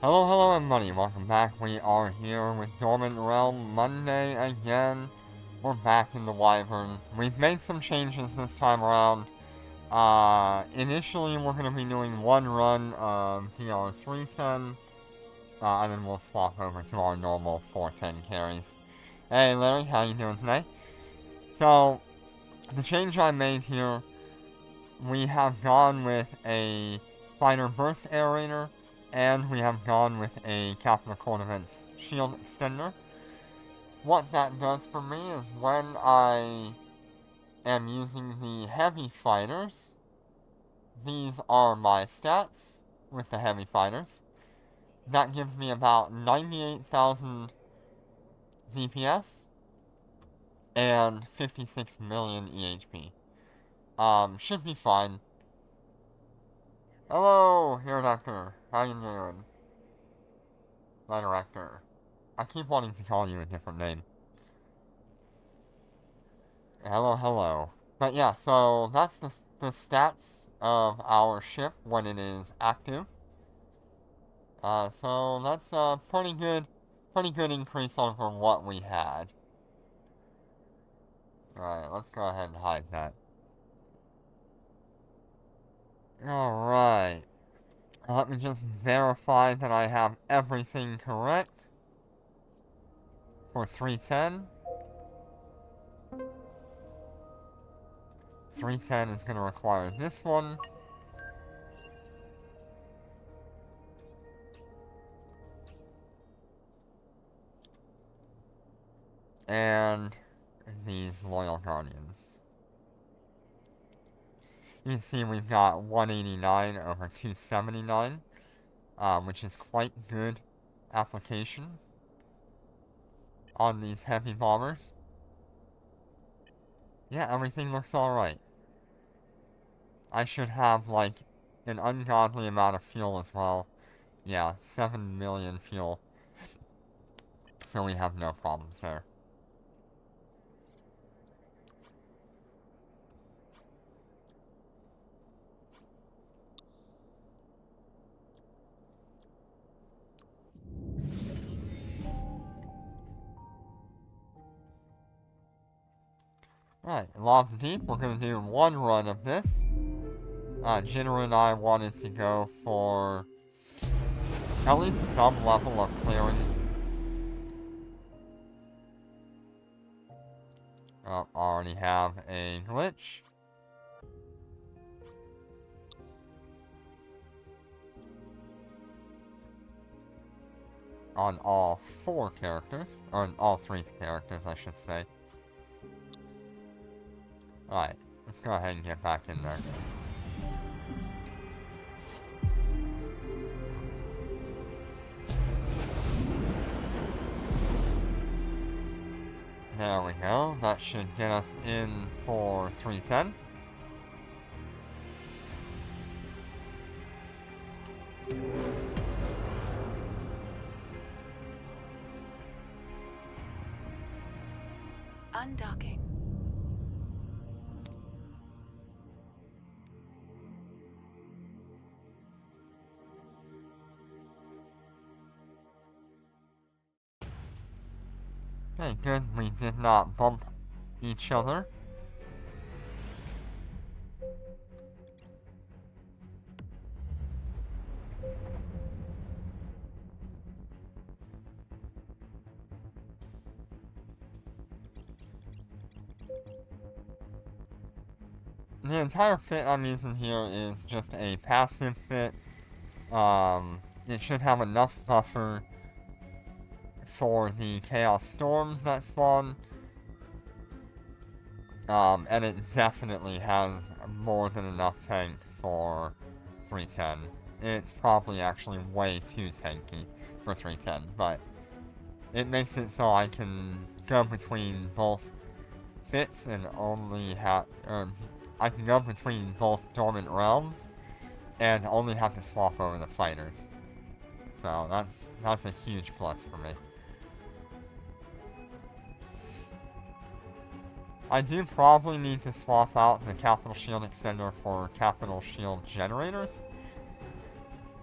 Hello, hello everybody, welcome back. We are here with Dormant Realm Monday again. We're back in the Wyvern. We've made some changes this time around. Initially we're going to be doing one run of DR 310, and then we'll swap over to our normal 410 carries. Hey Larry, how you doing today? So, the change I made here, we have gone with a Fighter Burst Aerator, and we have gone with a Capital Cold Events Shield Extender. What that does for me is when I am using the heavy fighters, these are my stats with the heavy fighters. That gives me about 98,000 DPS and 56 million EHP. Should be fine. Hello, here, Doctor. How you doing? My director. I keep wanting to call you a different name. Hello, hello. But yeah, so that's the stats of our ship when it is active. So that's a pretty good increase over what we had. Alright, let's go ahead and hide that. Alright. Let me just verify that I have everything correct. For 310. 310 is going to require this one. And these Loyal Guardians. You can see we've got 189 over 279, which is quite good application on these heavy bombers. Yeah, everything looks alright. I should have, like, an ungodly amount of fuel as well. Yeah, 7 million fuel. So we have no problems there. Right, Lobs Deep, we're going to do one run of this. Jinru and I wanted to go for at least some level of clearing. Oh, already have a glitch. On all four characters, or on all three characters, I should say. Alright, let's go ahead and get back in there. There we go, that should get us in for 310. Undocking. Okay, good, we did not bump each other. The entire fit I'm using here is just a passive fit. It should have enough buffer for the Chaos Storms that spawn. And it definitely has more than enough tank for 310. It's probably actually way too tanky for 310, but it makes it so I can go between both fits and only have, I can go between both Dormant Realms and only have to swap over the fighters. So that's a huge plus for me. I do probably need to swap out the Capital Shield Extender for Capital Shield Generators.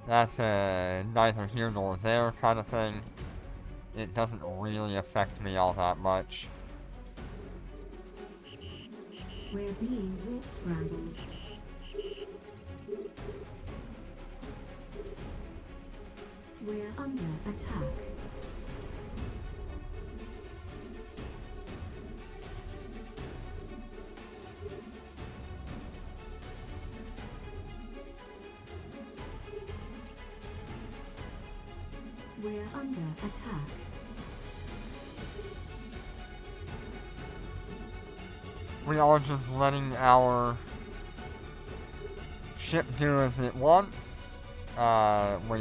That's a neither here nor there kind of thing. It doesn't really affect me all that much. We're being warp scrambled. We're under attack. We're under attack. We are just letting our ship do as it wants. We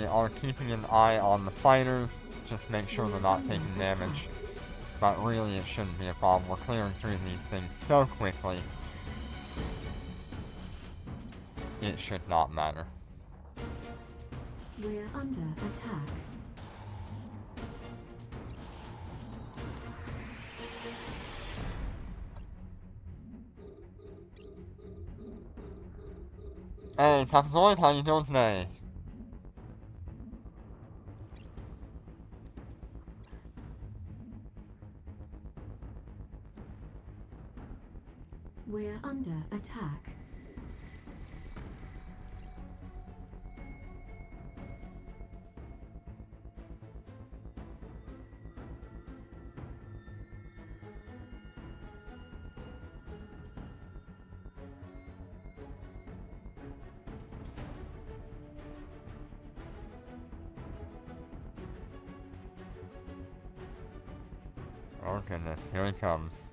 are keeping an eye on the fighters. Just make sure they're not taking damage. But really, it shouldn't be a problem. We're clearing through these things so quickly. It should not matter. We're under attack. Hey, Tapzoid, how you doing today? We're under attack. Oh goodness, here he comes.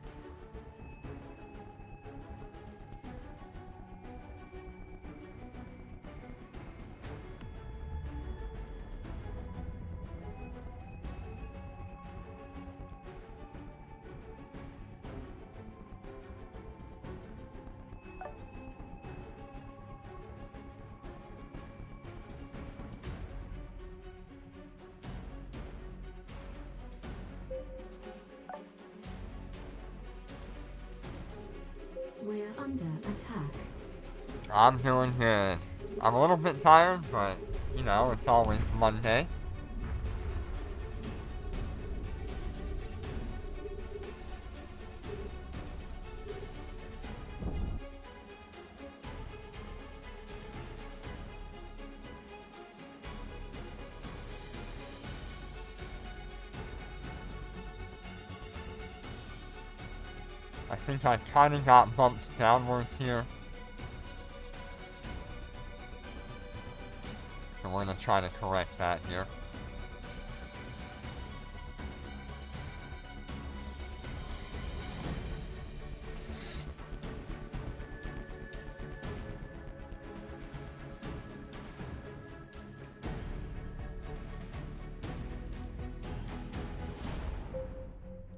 We're under attack. I'm doing good. I'm a little bit tired, but, you know, it's always Monday. I think I kind of got bumped downwards here. So we're going to try to correct that here.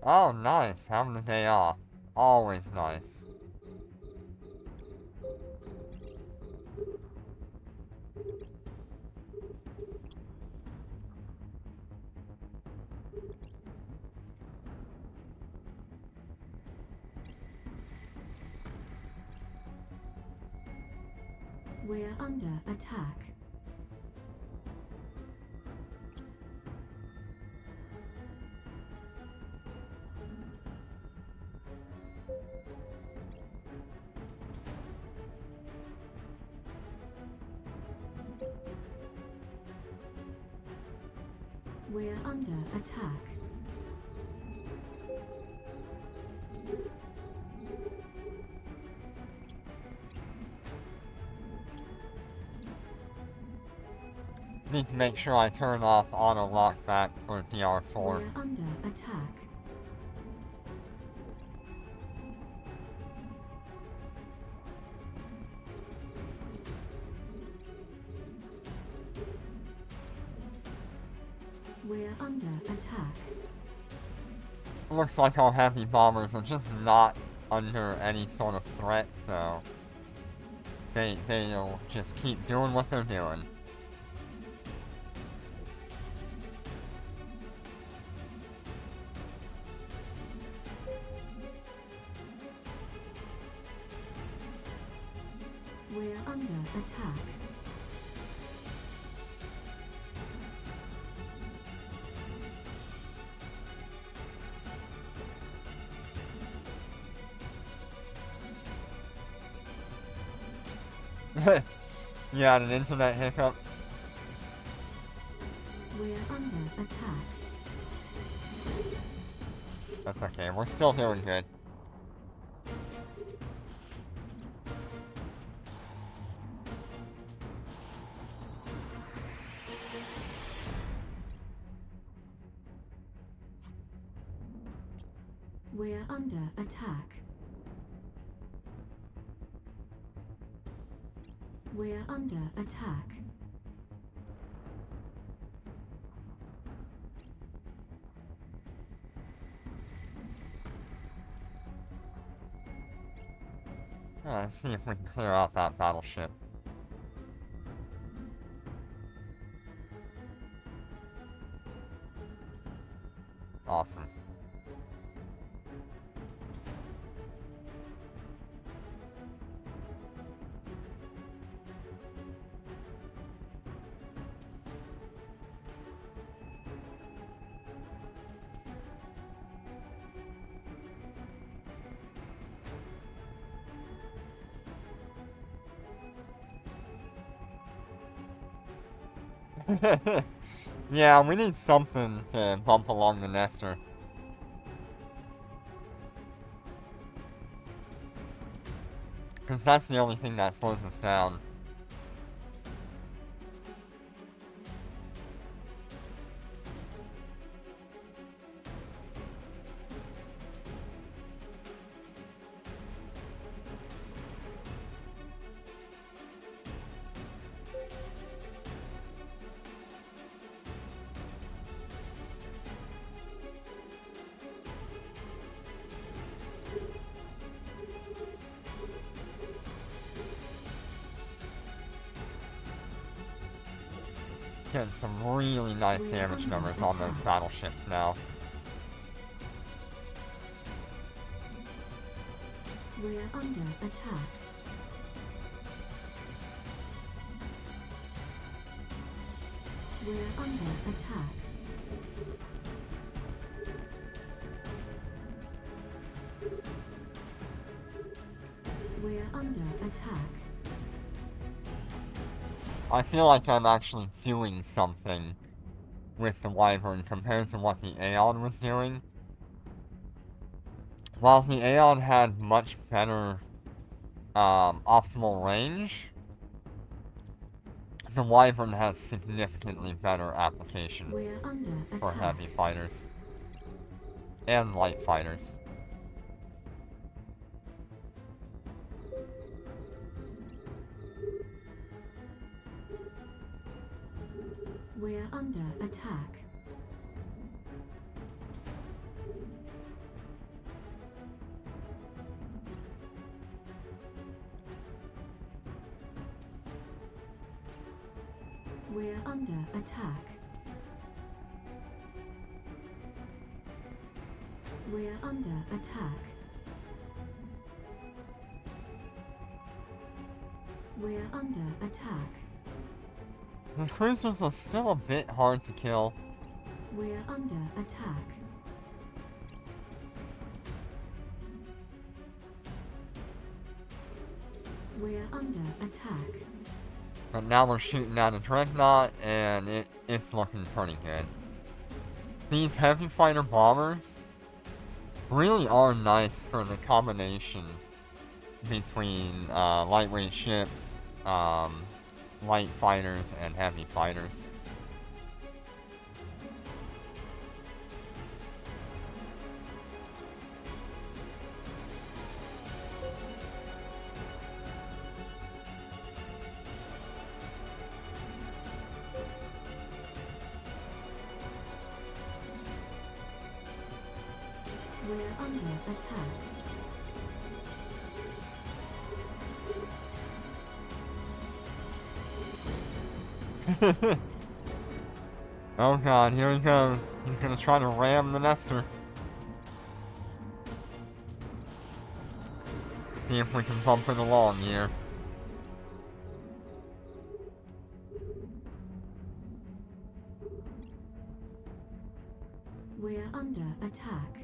Oh, nice. Having a day off. Always nice. We're under attack. We're under attack. Need to make sure I turn off auto lockback for DR4. We're under attack. We're under attack. Looks like our heavy bombers are just not under any sort of threat, so they'll just keep doing what they're doing. We're under attack. You had an internet hiccup? We're under attack. That's okay, we're still doing good. We're under attack. We're under attack. Let's see if we can clear out that battleship. Awesome. Yeah, we need something to bump along the Nestor. Because that's the only thing that slows us down. Getting some really nice damage numbers on those battleships now. We're under attack. We're under attack. We're under attack. I feel like I'm actually doing something with the Wyvern compared to what the Aeon was doing. While the Aeon had much better optimal range, the Wyvern has significantly better application We're under for attack. heavy fighters and light fighters. We're under attack. We're under attack. We're under attack. We're under attack. The cruisers are still a bit hard to kill. We're under attack. We're under attack. But now we're shooting at a Dreadnought, and it's looking pretty good. These heavy fighter bombers really are nice for the combination between lightweight ships, light fighters, and heavy fighters. We're under attack. Oh god, here he goes. He's gonna try to ram the Nestor. See if we can bump it along here. We're under attack.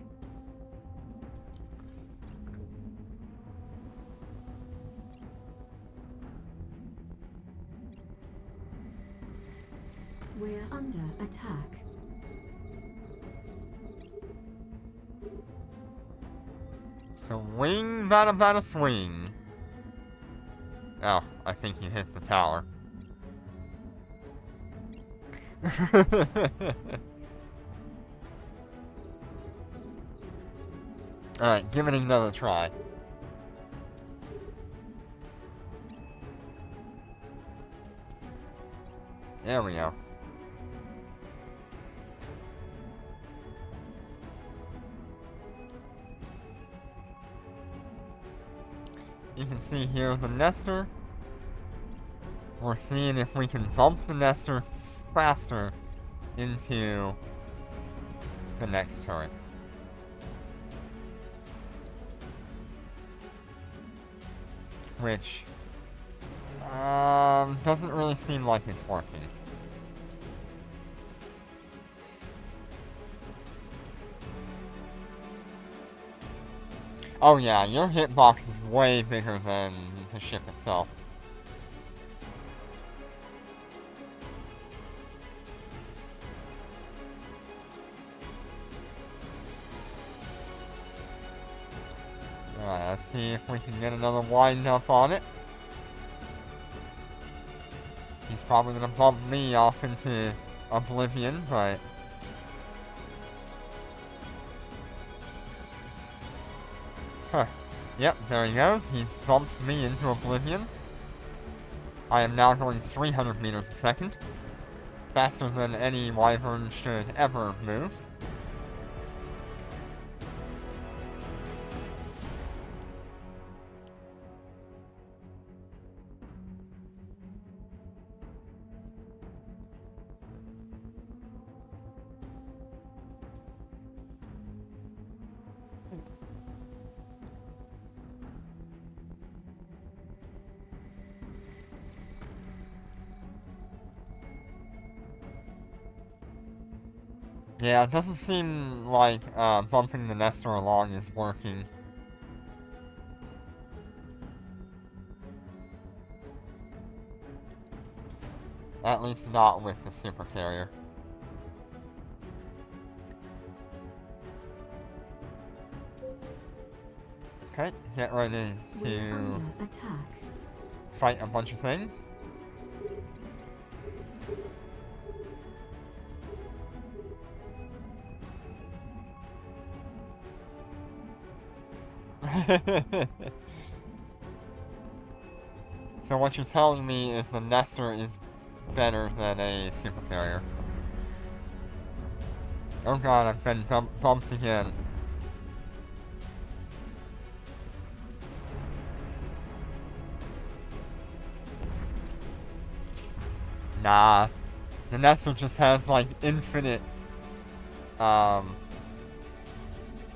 We're under attack. Swing, bada bada swing. Oh, I think you hit the tower. Alright, give it another try. There we go. You can see here the Nestor. We're seeing if we can bump the Nestor faster into the next turret. Which doesn't really seem like it's working. Oh yeah, your hitbox is way bigger than the ship itself. Alright, let's see if we can get another wind up on it. He's probably gonna bump me off into oblivion, but... Huh. Yep, there he goes. He's bumped me into oblivion. I am now going 300 meters a second. Faster than any Wyvern should ever move. Yeah, it doesn't seem like bumping the Nestor along is working. At least not with the super carrier. Okay, get ready to fight a bunch of things. So what you're telling me is the Nestor is better than a super carrier. Oh god, I've been bumped again. Nah. The Nestor just has like infinite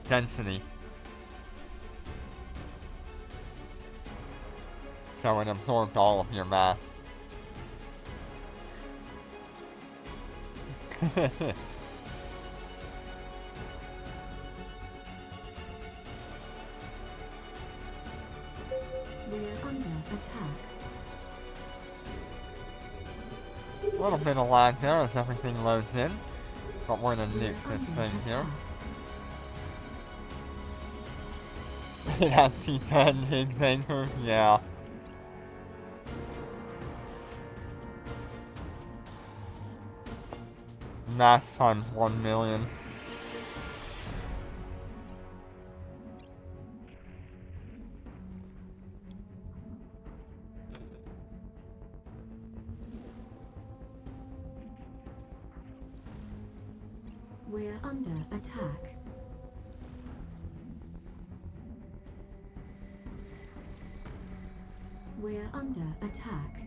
density. So it absorbed all of your mass. We're under attack. A little bit of lag there as everything loads in. But we're gonna nuke this thing here. It has T10 Higgs anchor, yeah. Mass times 1 million. We're under attack. We're under attack.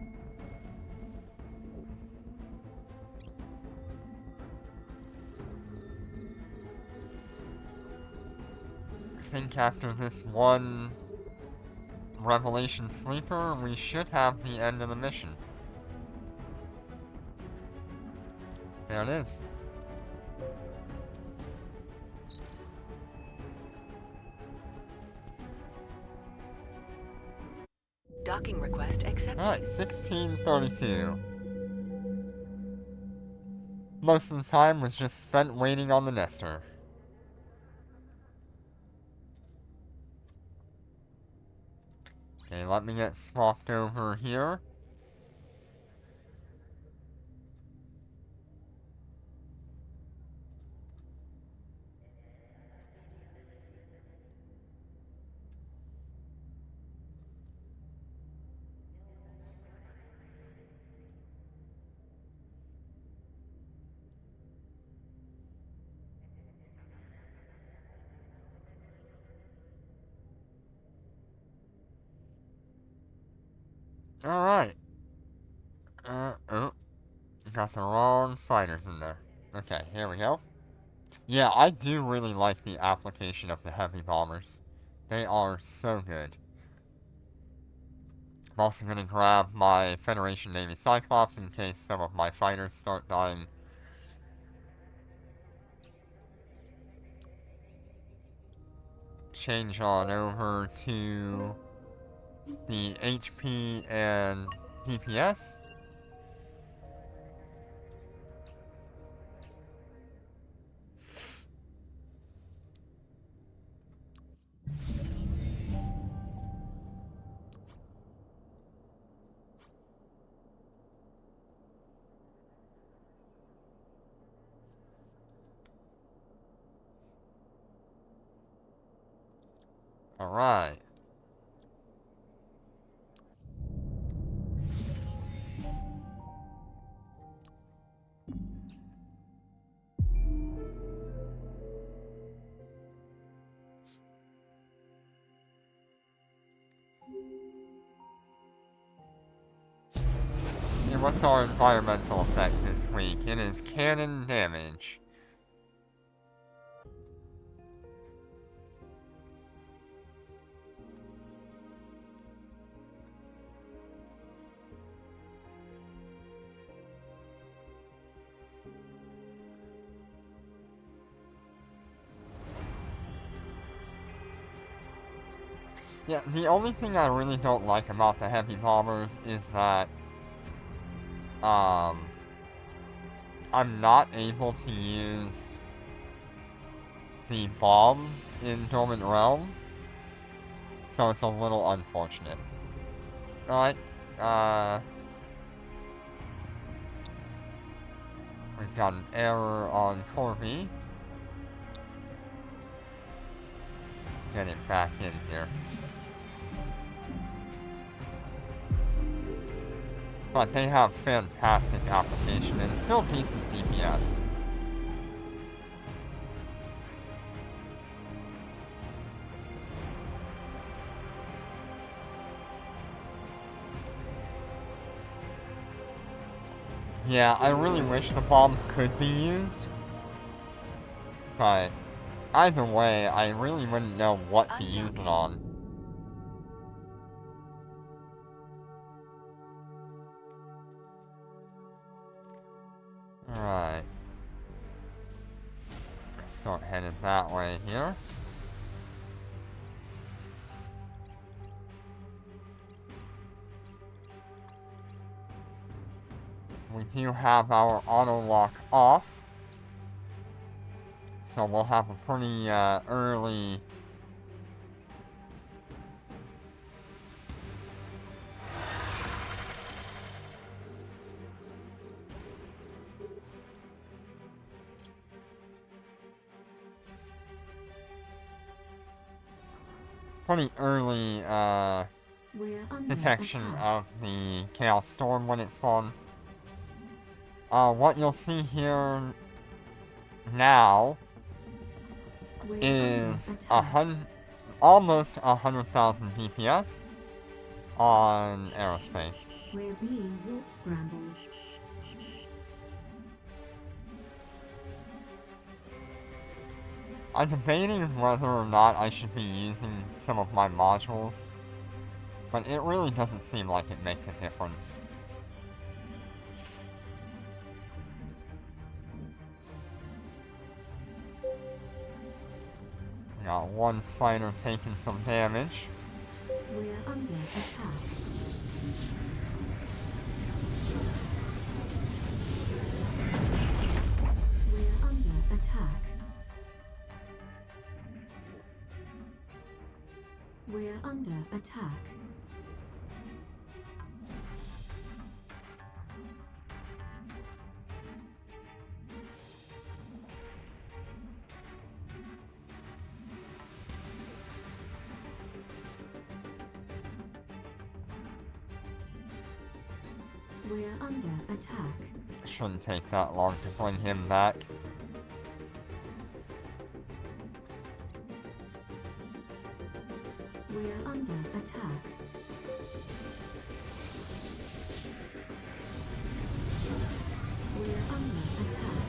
I think after this one Revelation Sleeper, we should have the end of the mission. There it is. Docking request accepted. Alright, 1632. most of the time was just spent waiting on the nester. Okay, let me get swapped over here. Alright. Oh. Got the wrong fighters in there. Okay, here we go. Yeah, I do really like the application of the heavy bombers. They are so good. I'm also going to grab my Federation Navy Cyclops in case some of my fighters start dying. Change on over to the HP and DPS. Alright. And what's our environmental effect this week? It is cannon damage. Yeah, the only thing I really don't like about the heavy bombers is that, I'm not able to use the bombs in Dormant Realm, so it's a little unfortunate. Alright, we've got an error on Corby. Let's get it back in here. But they have fantastic application and still decent DPS. Yeah, I really wish the bombs could be used. But either way, I really wouldn't know what to use it on. Alright. Start headed that way here. We do have our auto lock off. So we'll have a pretty early detection of the Chaos Storm when it spawns. What you'll see here now is almost 100,000 DPS on aerospace. We're being warp scrambled. I'm debating whether or not I should be using some of my modules, but it really doesn't seem like it makes a difference. We got one fighter taking some damage. We're under attack. We're under attack. We're under attack. Shouldn't take that long to bring him back. We're under attack. We're under attack.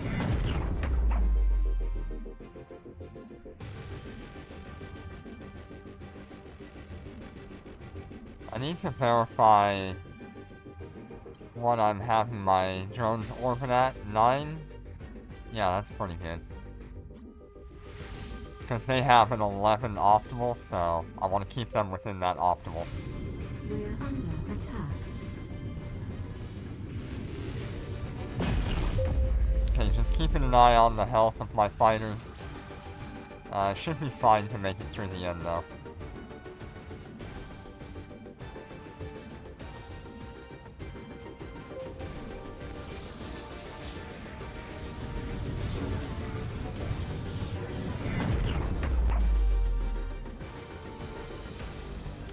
I need to verify what I'm having my drones orbit at. 9? Yeah, that's pretty good. Because they have an 11 optimal, so I want to keep them within that optimal. We're under attack. Okay, just keeping an eye on the health of my fighters. Should be fine to make it through the end, though.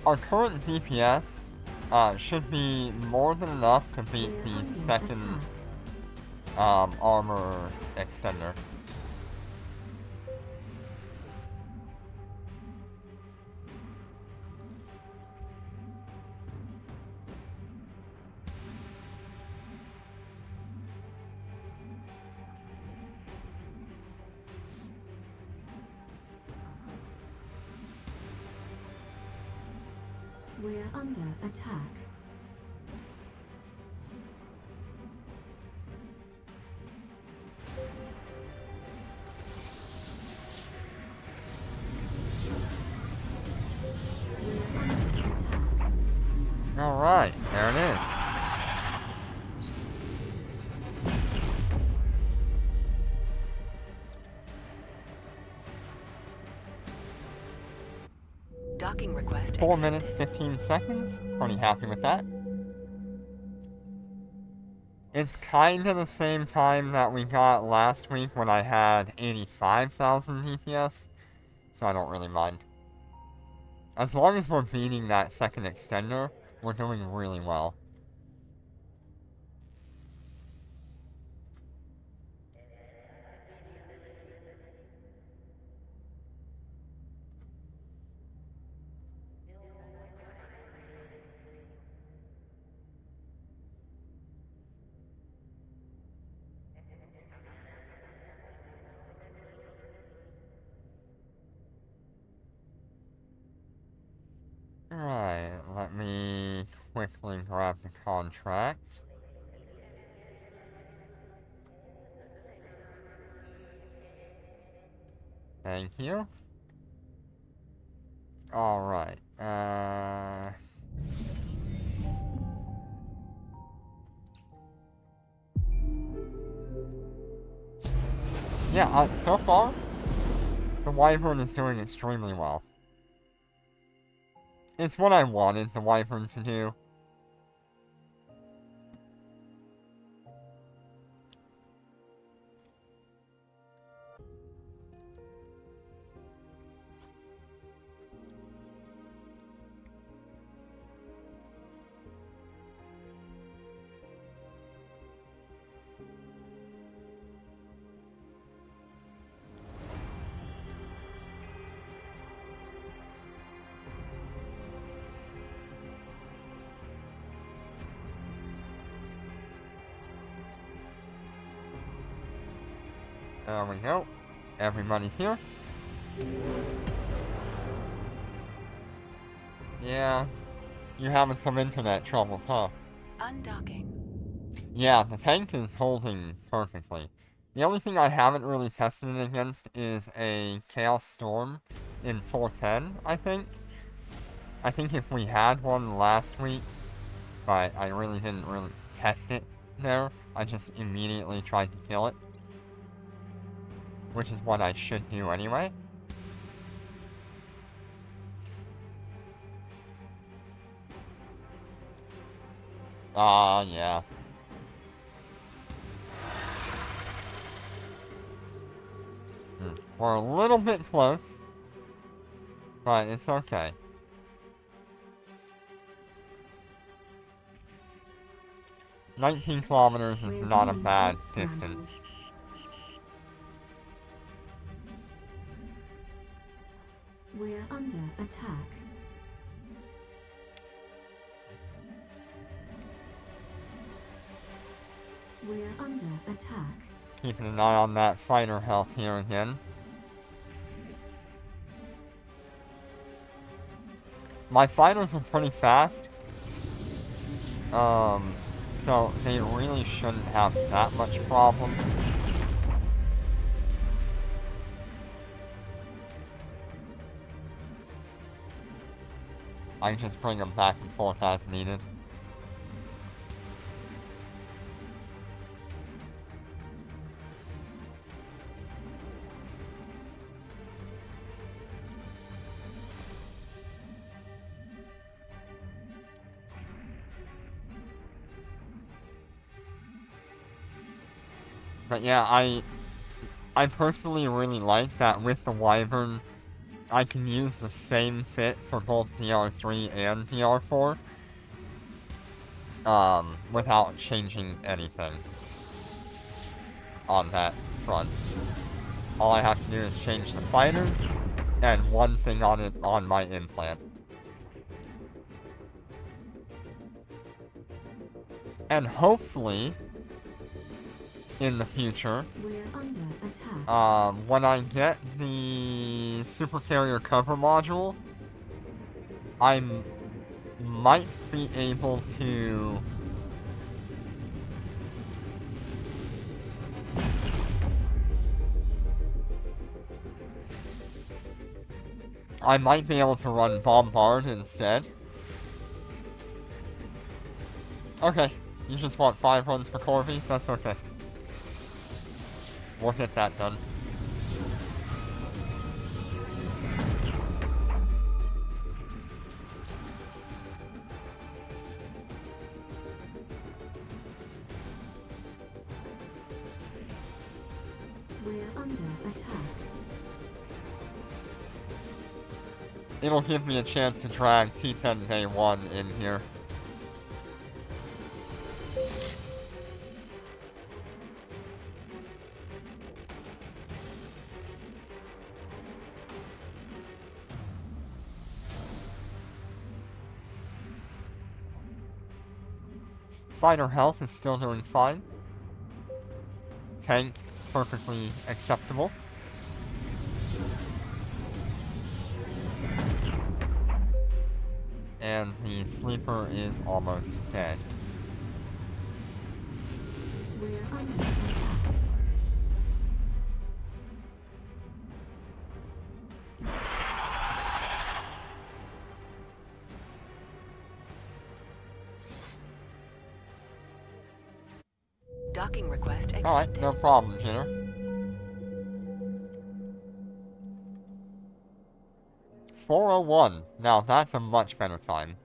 Our current DPS should be more than enough to beat We're the under second attack. armor extender. We're under attack. We're under attack. Alright, there it is. Docking request 4 accepted. minutes, 15 seconds. Pretty happy with that. It's kind of the same time that we got last week when I had 85,000 DPS, so I don't really mind. As long as we're beating that second extender, we're doing really well. Alright, let me quickly grab the contract. Thank you. Alright, yeah, so far, the Wyvern is doing extremely well. It's what I wanted the Wyvern to do. There we go. Everybody's here. Yeah, you're having some internet troubles, huh? Undocking. Yeah, the tank is holding perfectly. The only thing I haven't really tested it against is a Chaos Storm in 410, I think. I think if we had one last week, but I really didn't really test it there. I just immediately tried to kill it. Which is what I should do anyway. Yeah. We're a little bit close, but it's okay. "19 kilometers is not a bad distance. We're under attack. We're under attack. Keeping an eye on that fighter health here again. My fighters are pretty fast. So they really shouldn't have that much problem. I can just bring them back and forth as needed. But yeah, I personally really like that with the Wyvern, I can use the same fit for both DR3 and DR4. Without changing anything on that front. All I have to do is change the fighters and one thing on my implant. And hopefully, in the future, We're under attack. when I get the Super Carrier Cover module, I might be able to run Bombard instead. Okay, you just want 5 runs per Corby? That's okay. We'll get that done. We're under attack. It'll give me a chance to drag T10 Day 1 in here. Fighter health is still doing fine. Tank, perfectly acceptable. And the sleeper is almost dead. We're under attack. Docking request accepted. Alright, no problem, Jenner. .401. Now that's a much better time.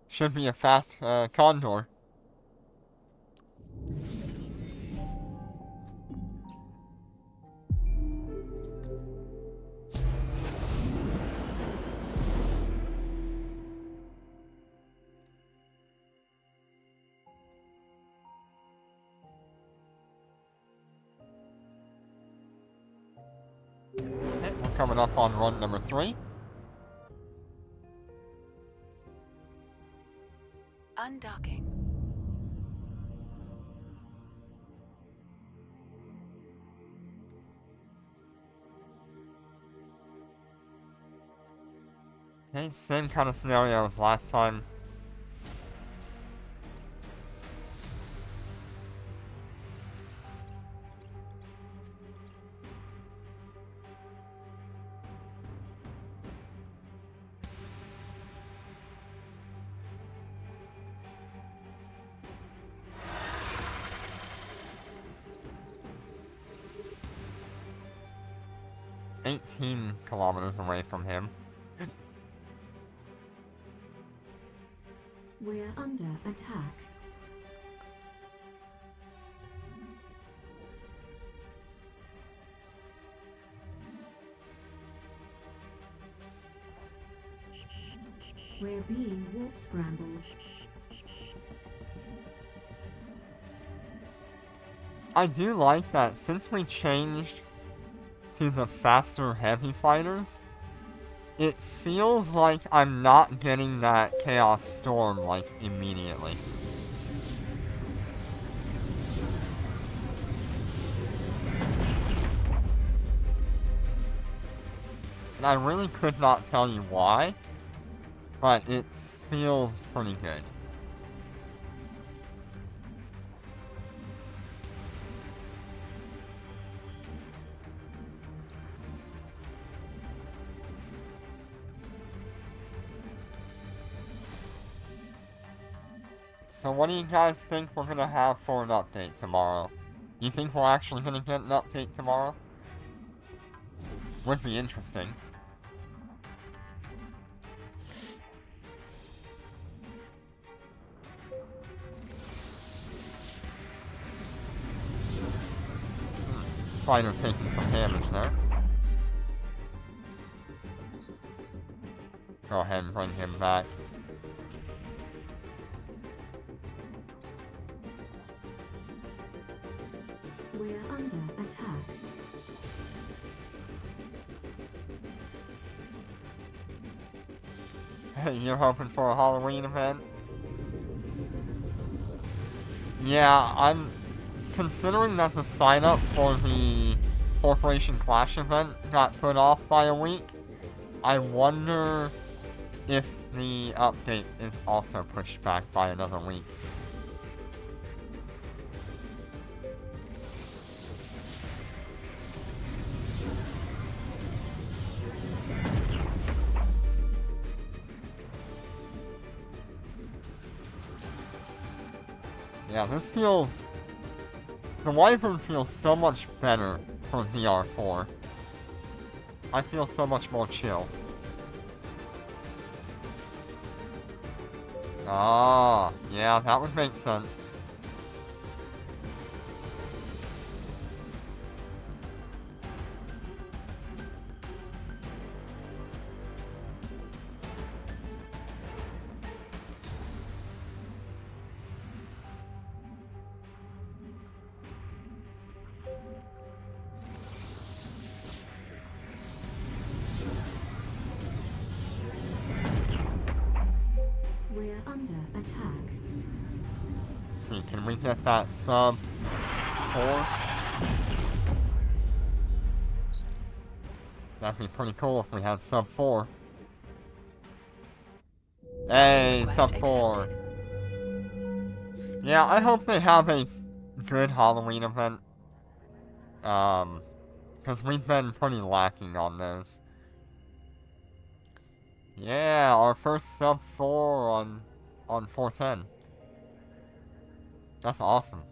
Should be a fast Condor. Okay, we're coming up on run number 3. Undocking. Okay, same kind of scenario as last time. 18 kilometers away from him. We're under attack. We're being warp scrambled. I do like that since we changed to the faster heavy fighters, it feels like I'm not getting that Chaos Storm, like, immediately. And I really could not tell you why, but it feels pretty good. So what do you guys think we're gonna have for an update tomorrow? You think we're actually gonna get an update tomorrow? Would be interesting. Fighter taking some damage there. Go ahead and bring him back. We're under attack. Hey, you're hoping for a Halloween event? Yeah, I'm considering that the sign up for the Corporation Clash event got put off by a week. I wonder if the update is also pushed back by another week. Yeah, this feels... The Wyvern feels so much better for DR4. I feel so much more chill. Ah, yeah, that would make sense. We're under attack. Let's see, can we get that sub 4? That'd be pretty cool if we had sub 4. Hey, sub 4. Yeah, I hope they have a good Halloween event. Because we've been pretty lacking on those. Yeah, our first sub 4 on 410. That's awesome.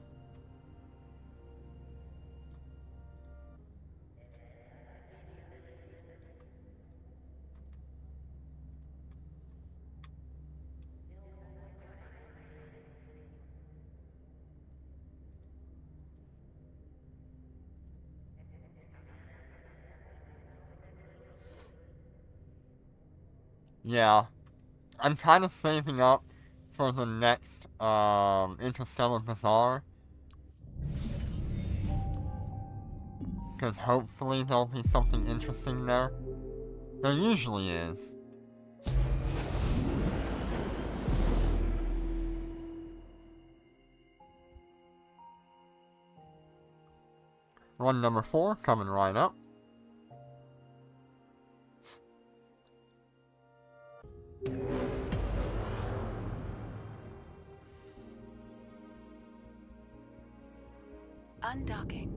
Yeah, I'm kind of saving up for the next Interstellar Bazaar. Because hopefully there'll be something interesting there. There usually is. Run number 4 coming right up. Undocking.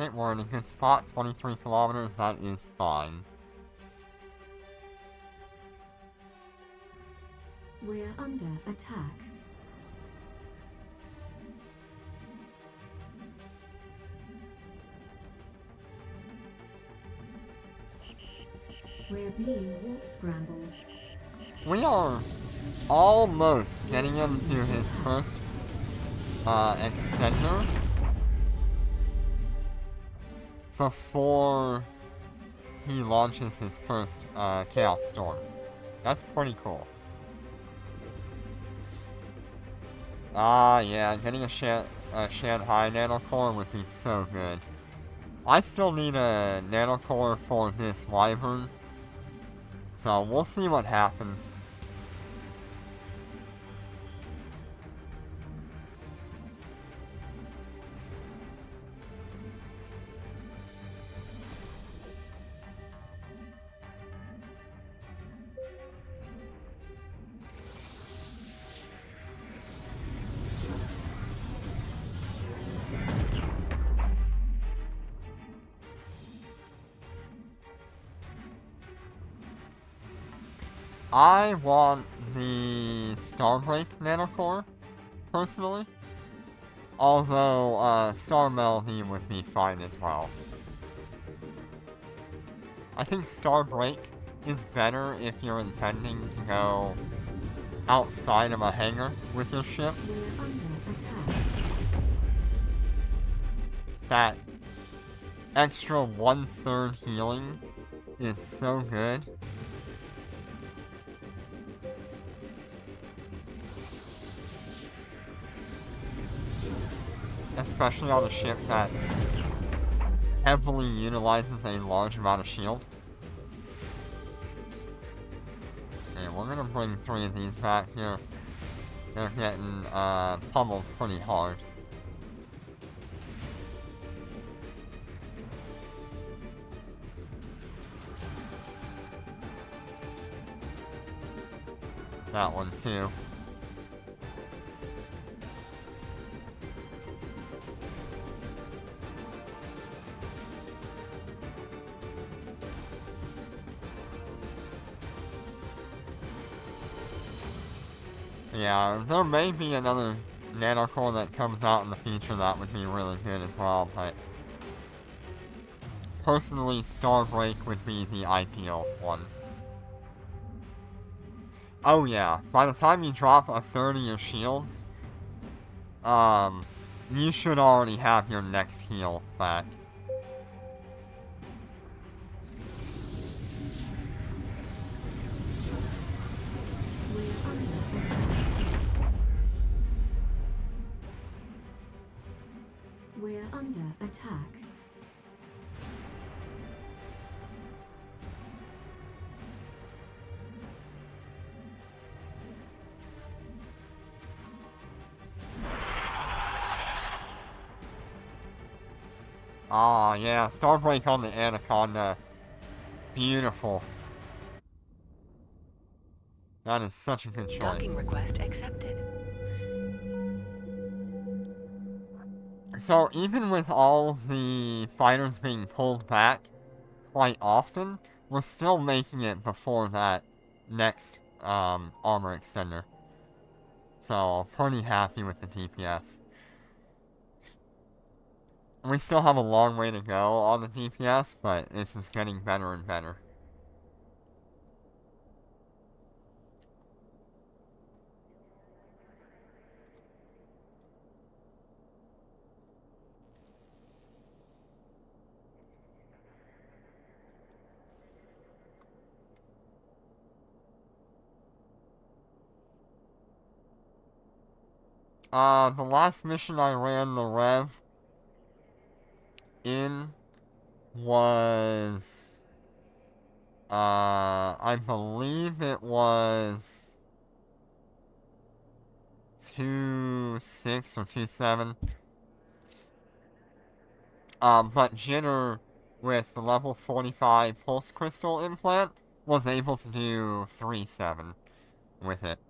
Okay, we're in a good spot. 23 kilometers, that is fine. We're under attack. We're being warp scrambled. We are almost getting him to his first extender before he launches his first Chaos Storm. That's pretty cool. Ah, yeah, getting a Shanghai Nanocore would be so good. I still need a Nanocore for this Wyvern, so we'll see what happens. I want the Starbreak Nanocore, personally. Although, Star Melody would be fine as well. I think Starbreak is better if you're intending to go outside of a hangar with your ship. We're under attack. That extra 1/3 healing is so good. Especially on a ship that heavily utilizes a large amount of shield. Okay, we're gonna bring 3 of these back here. They're getting pummeled pretty hard. That one too. Yeah, there may be another Nanocore that comes out in the future that would be really good as well, but personally, Starbreak would be the ideal one. Oh yeah, by the time you drop a third of your shields, you should already have your next heal back. We're under attack. We're under attack. Ah, yeah, Starbreak on the Anaconda. Beautiful. That is such a good Docking choice. request accepted. So, even with all the fighters being pulled back quite often, we're still making it before that next armor extender. So, pretty happy with the DPS. We still have a long way to go on the DPS, but this is getting better and better. The last mission I ran the Rev in was, I believe it was 2.6 or 2.7. But Jitter, with the level 45 Pulse Crystal implant, was able to do 3.7 with it.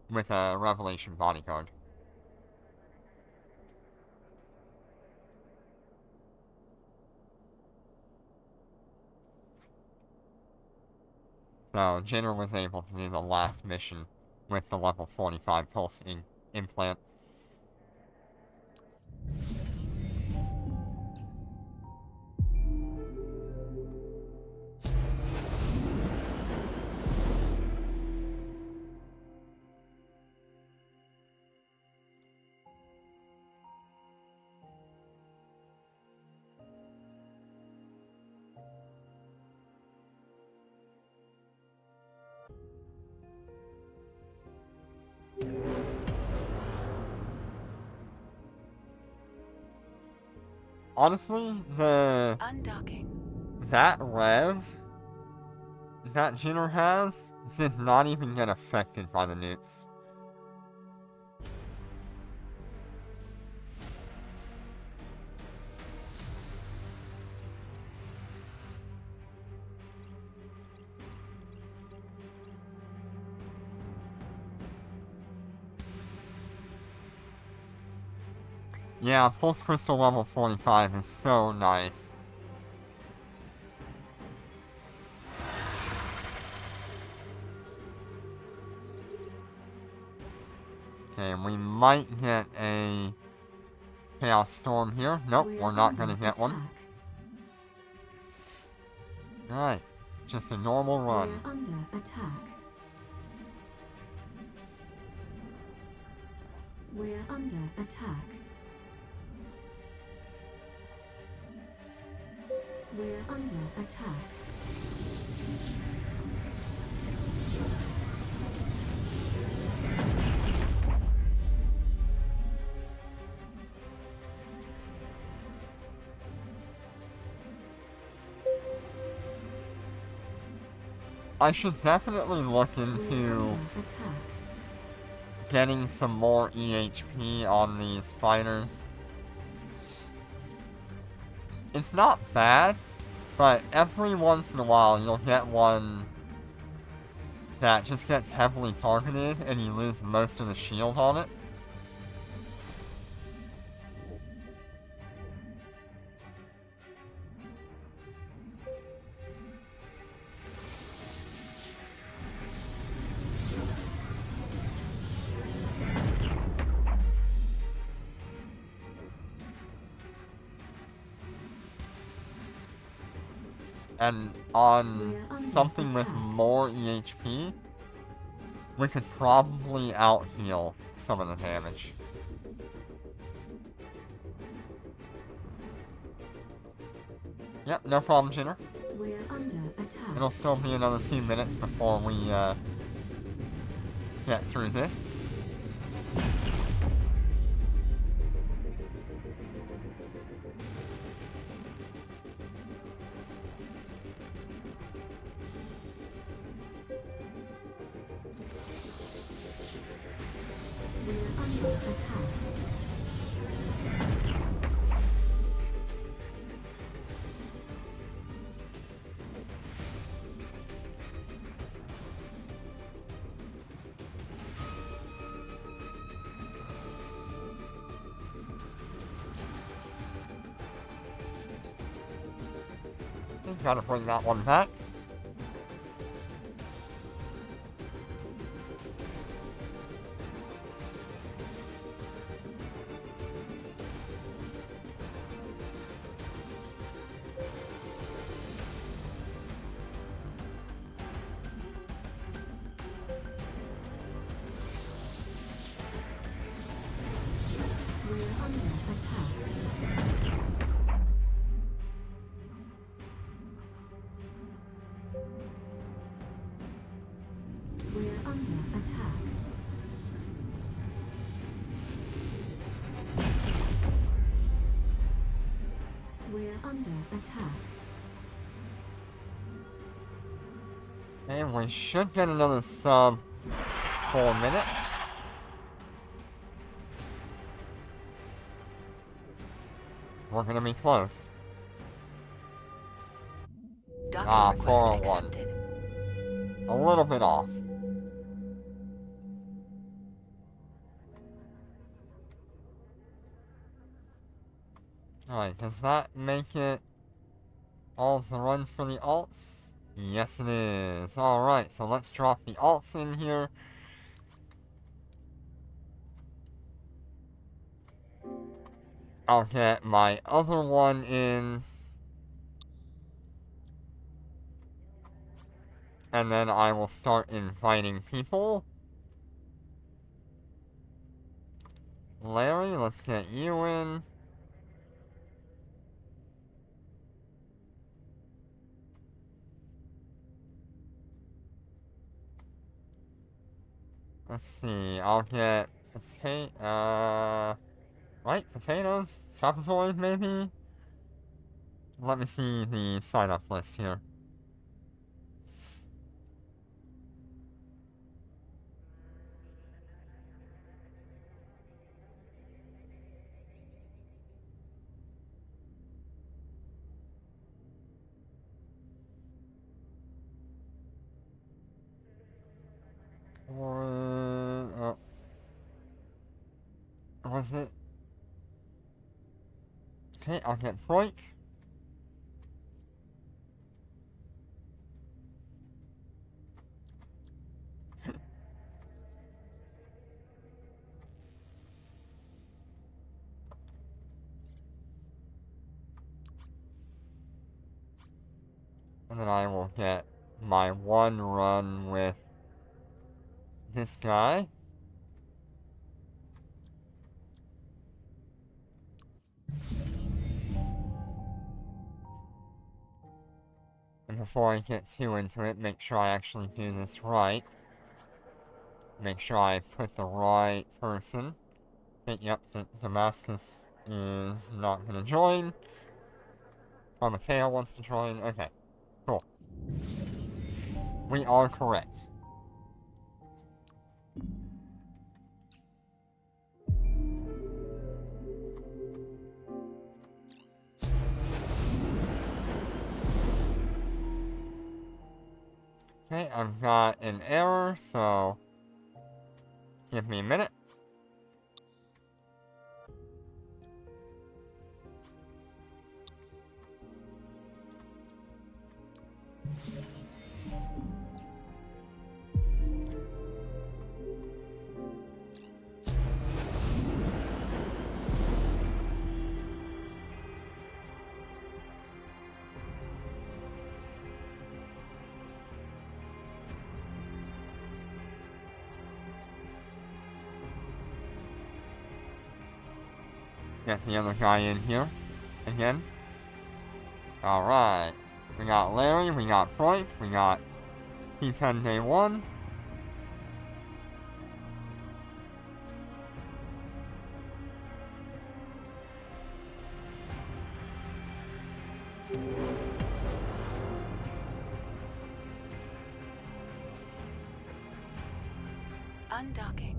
With a Revelation Bodyguard. So Jinner was able to do the last mission with the level 45 pulse implant. Honestly, Undocking. that rev that Jinner has did not even get affected by the nukes. Yeah, Pulse Crystal level 45 is so nice. Okay, we might get a Chaos Storm here. Nope, we're not gonna get one. Alright, just a normal run. We're under attack. We're under attack. We're under attack. I should definitely look We're into under attack. getting some more EHP on these fighters. It's not bad, but every once in a while you'll get one that just gets heavily targeted and you lose most of the shield on it. And on We're under something with attack. more EHP, we could probably out-heal some of the damage. Yep, no problem, Jinner. We're under attack. It'll still be another 2 minutes before we get through this. We're under attack. Gotta bring that one back. We're under attack. We're under attack. We're under attack. And we should get another sub for a minute. We're gonna be close. Docking request 401. accepted. A little bit off. Alright, does that make it all of the runs for the alts? Yes, it is. Alright, so let's drop the alts in here. I'll get my other one in. And then I will start inviting people. Larry, let's get you in. Let's see, I'll get right, potatoes? Trapezoid, maybe? Let me see the sign-up list here. Was it? Okay, I'll get Freud. And then I will get my one run with this guy. And before I get too into it, make sure I actually do this right. Make sure I put the right person. Yep, Damascus is not gonna join. Mateo wants to join. Okay, cool. We are correct. Okay, I've got an error, so give me a minute. Get the other guy in here again. Alright. We got Larry, we got Freud, we got T10 Day 1. Undocking.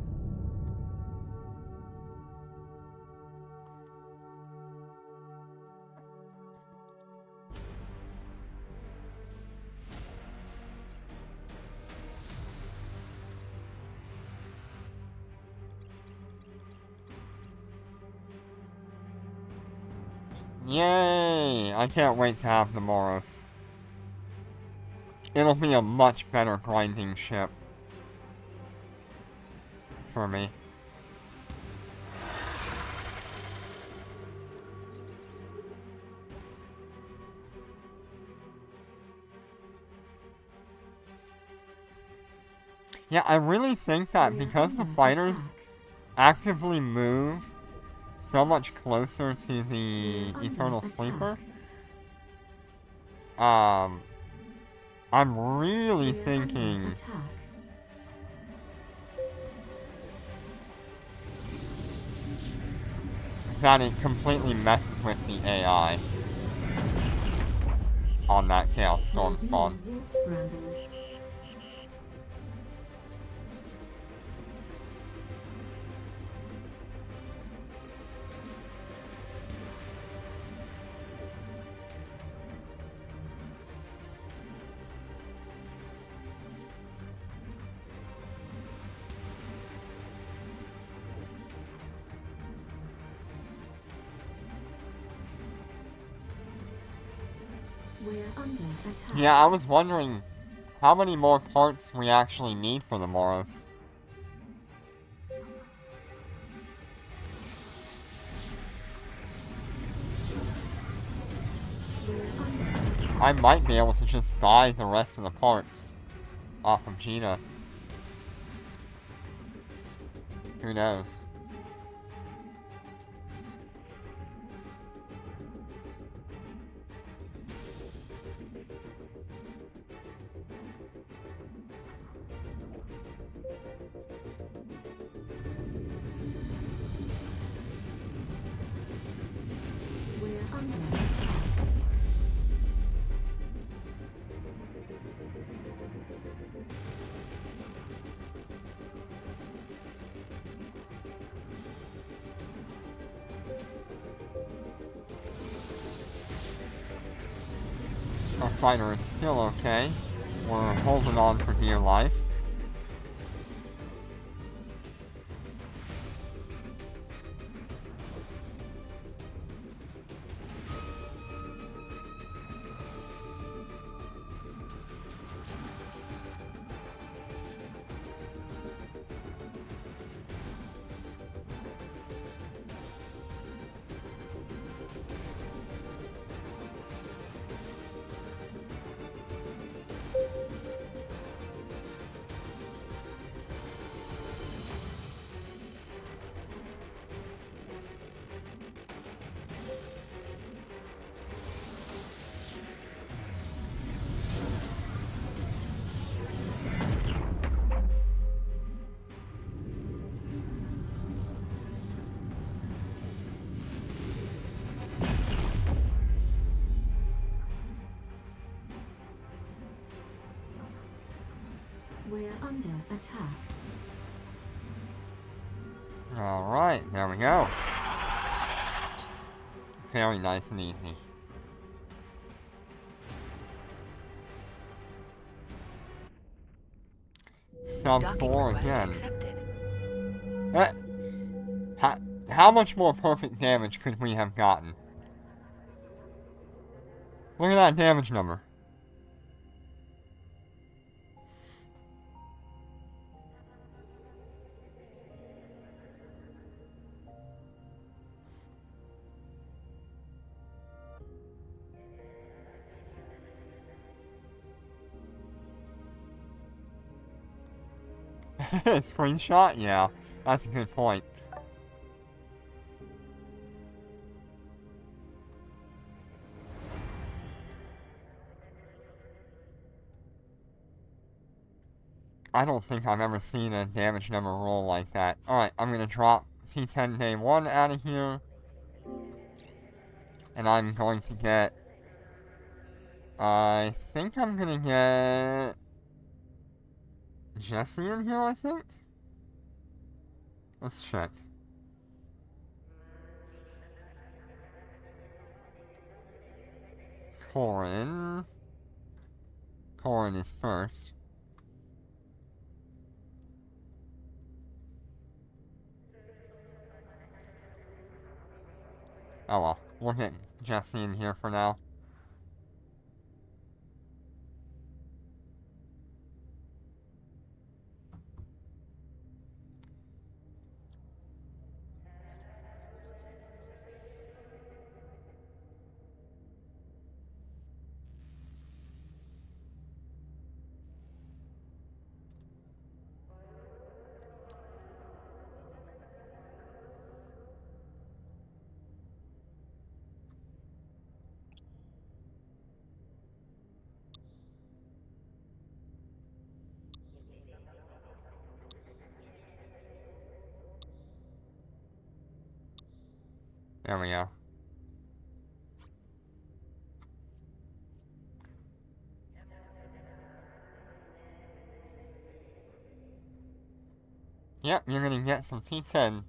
Yay! I can't wait to have the Moros. It'll be a much better grinding ship. For me. Yeah, I really think that because the fighters actively move so much closer to the Eternal Sleeper, I'm really thinking that it completely messes with the AI on that Chaos Storm spawn. We're under attack. Yeah, I was wondering how many more parts we actually need for the Moros. We're under attack. I might be able to just buy the rest of the parts off of Gina. Who knows? We're under attack. Our fighter is still okay. We're holding on for dear life. We're under attack. Alright, there we go. Very nice and easy. Sub Docking 4 request again. accepted. How much more perfect damage could we have gotten? Look at that damage number. Screenshot? Yeah, that's a good point. I don't think I've ever seen a damage number roll like that. Alright, I'm gonna drop T10 Day 1 out of here. And I'm going to get... I think I'm gonna get... Jesse in here, I think? Let's check. Corin. Corin is first. Oh well, we'll get Jesse in here for now. There we go. Yep, you're gonna get some T10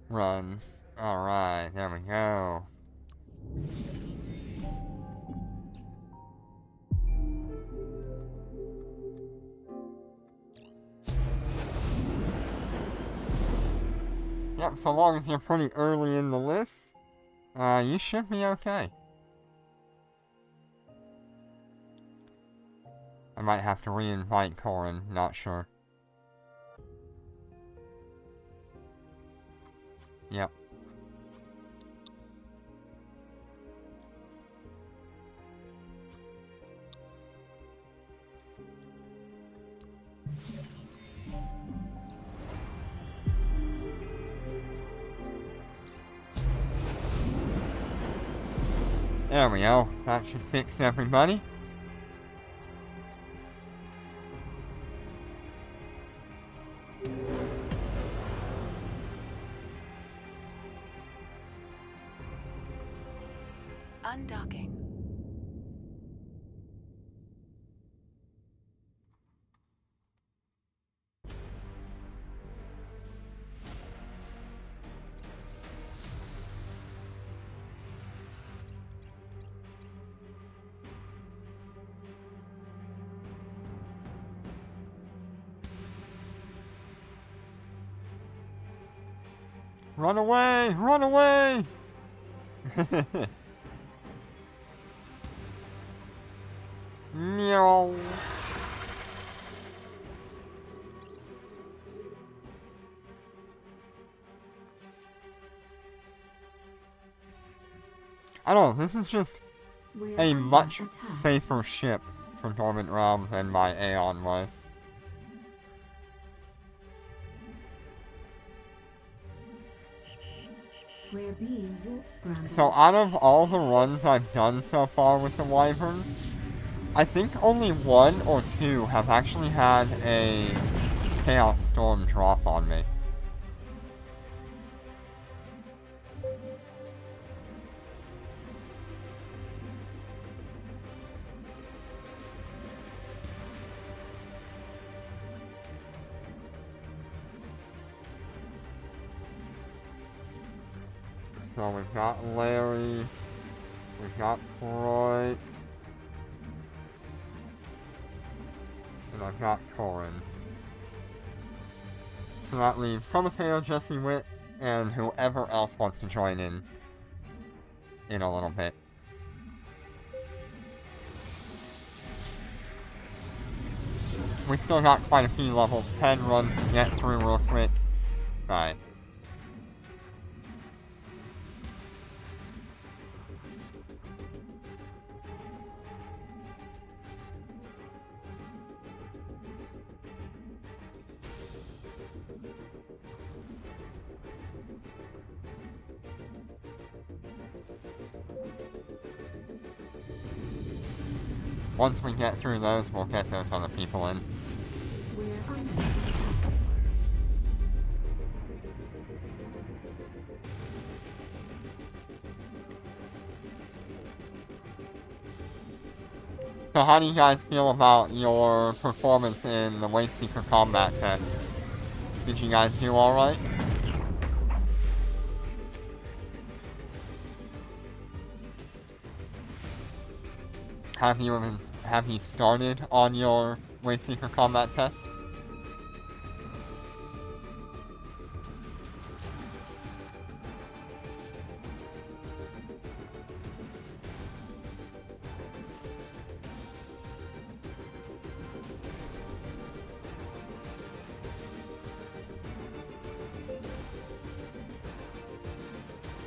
runs. Alright, there we go. Yep, so long as you're pretty early in the list, you should be okay. I might have to re-invite Corin, not sure. Yep. There we go. That should fix everybody. Undocking. Run away! Run away! Meow. I don't know, this is just We're a under much attack. safer ship for Dormant Realm than my Aeon was. We're being warp scrambled. So out of all the runs I've done so far with the Wyvern, I think only 1 or 2 have actually had a Chaos Storm drop on me. So we've got Larry, we've got Freud, and I've got Corin. So that leaves Prometeo, Jesse Witt, and whoever else wants to join in a little bit. We still got quite a few level 10 runs to get through real quick. Right. Once we get through those, we'll get those other people in. We're under attack. So how do you guys feel about your performance in the Waste Seeker combat test? Did you guys do alright? Have you started on your Waste Seeker combat test?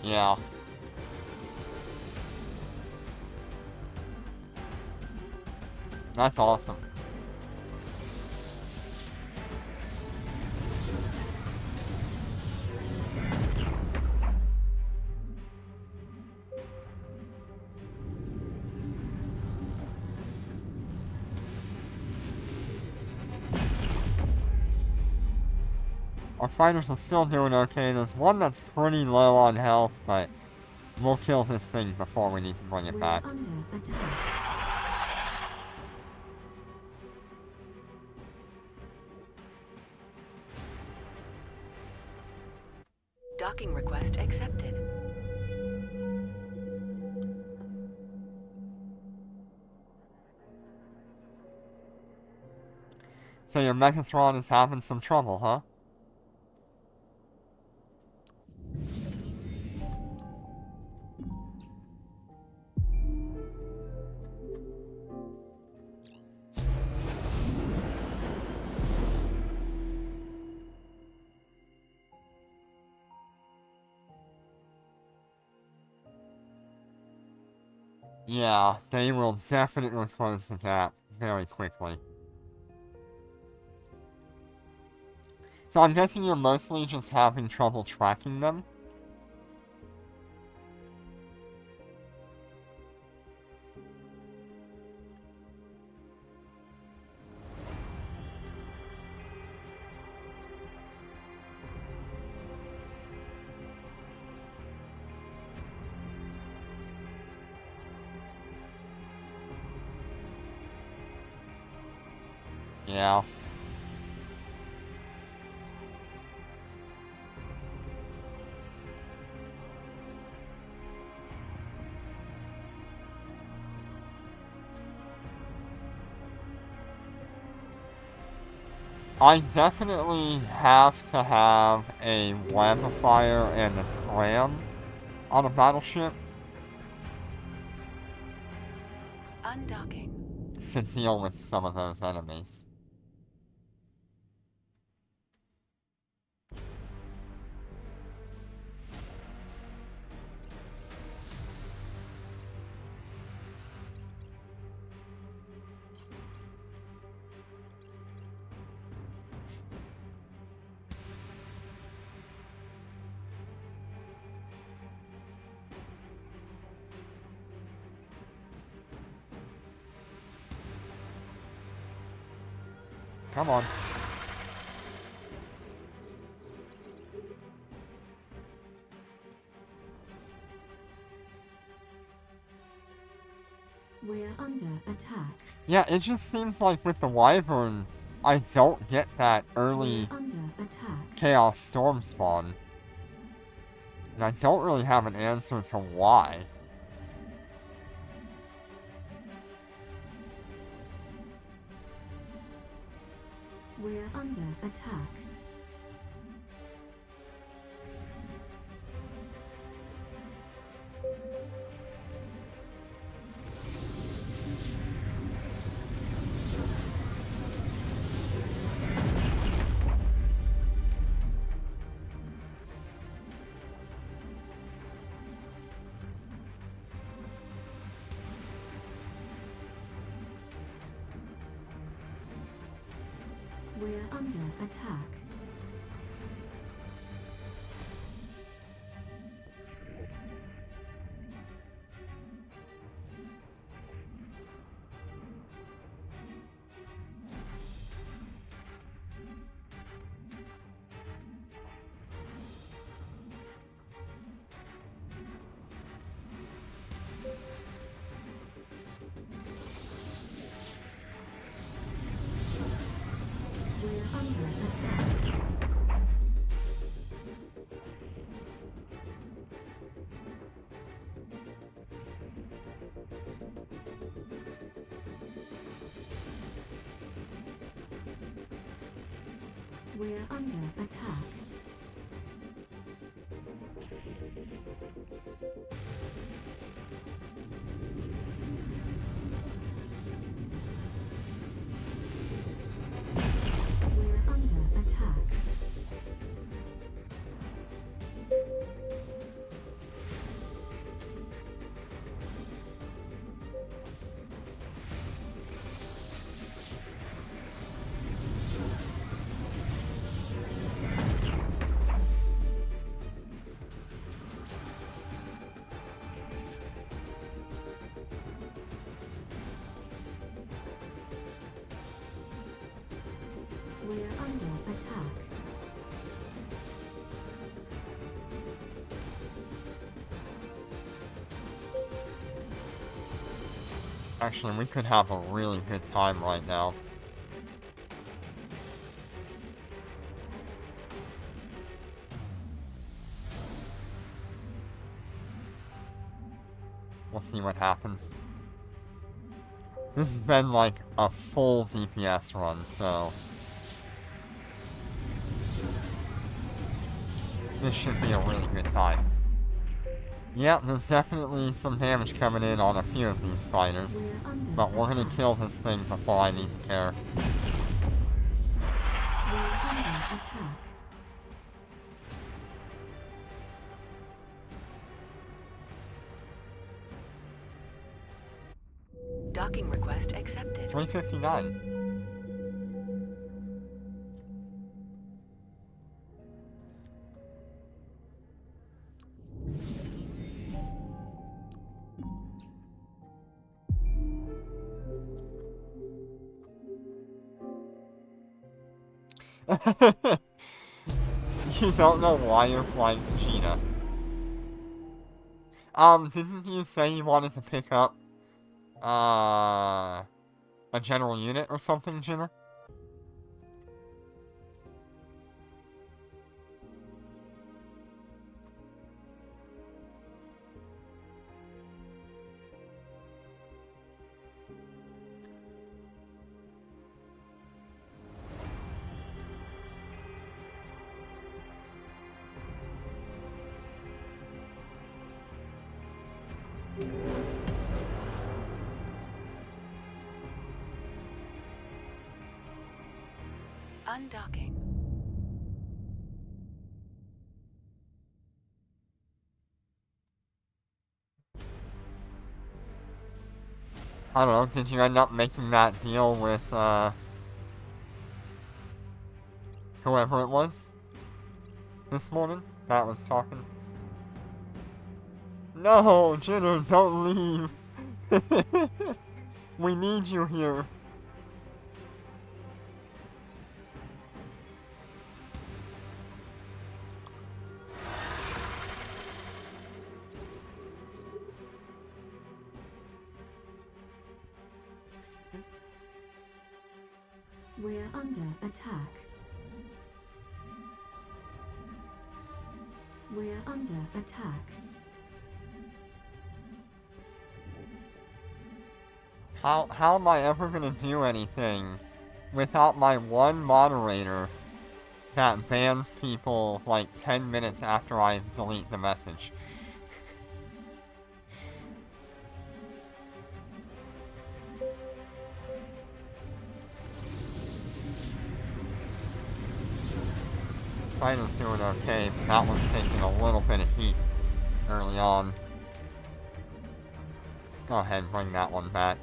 Yeah. That's awesome. Our fighters are still doing okay. There's one that's pretty low on health, but we'll kill this thing before we need to bring it We're back. under attack. Docking request accepted. So your Megatron is having some trouble, huh? Yeah, they will definitely close the gap very quickly. So I'm guessing you're mostly just having trouble tracking them? Yeah. I definitely have to have a web of fire and a scram on a battleship Undocking. to deal with some of those enemies. Come on. We're under attack. Yeah, it just seems like with the Wyvern, I don't get that early We're under attack. Chaos Storm spawn. And I don't really have an answer to why. We're under attack. We're under attack. We're under attack. We're under attack. We're under attack. We're under attack. Actually, we could have a really good time right now. We'll see what happens. This has been like a full DPS run, so this should be a really good time. Yeah, there's definitely some damage coming in on a few of these fighters, We're under but we're gonna attack. kill this thing before I need to care. We're under attack. Docking request accepted. 359. You don't know why you're flying Vegeta. Didn't you say you wanted to pick up, a general unit or something, Jenna? Undocking. I don't know, did you end up making that deal with, whoever it was? This morning? That was talking? No, Jenner, don't leave! We need you here. We're under attack. We're under attack. How am I ever gonna do anything without my one moderator that bans people like 10 minutes after I delete the message? Fighting's doing okay, but that one's taking a little bit of heat early on. Let's go ahead and bring that one back.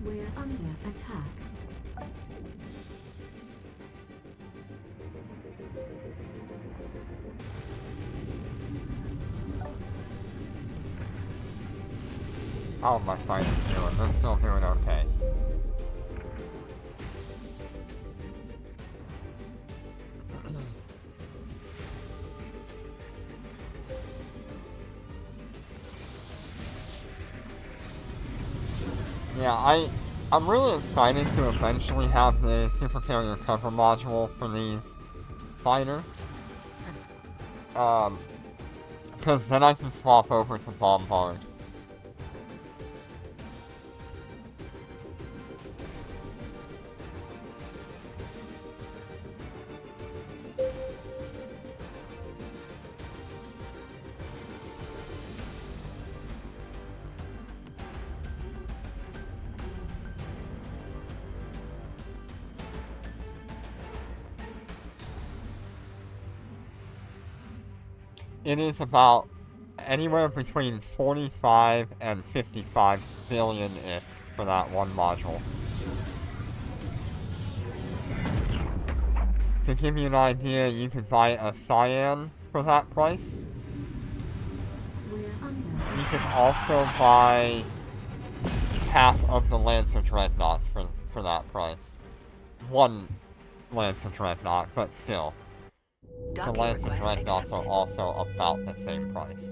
We're under attack. How are my fighters doing? They're still doing okay. Yeah, I'm really excited to eventually have the super carrier cover module for these fighters. Because then I can swap over to Bombard. It is about anywhere between 45 and 55 billion-ish for that one module. To give you an idea, you could buy a Cyan for that price. We're under. You can also buy half of the Lancer Dreadnoughts for that price. One Lancer Dreadnought, but still. The Docking Lance and request Dreadnoughts are accepted. also about the same price.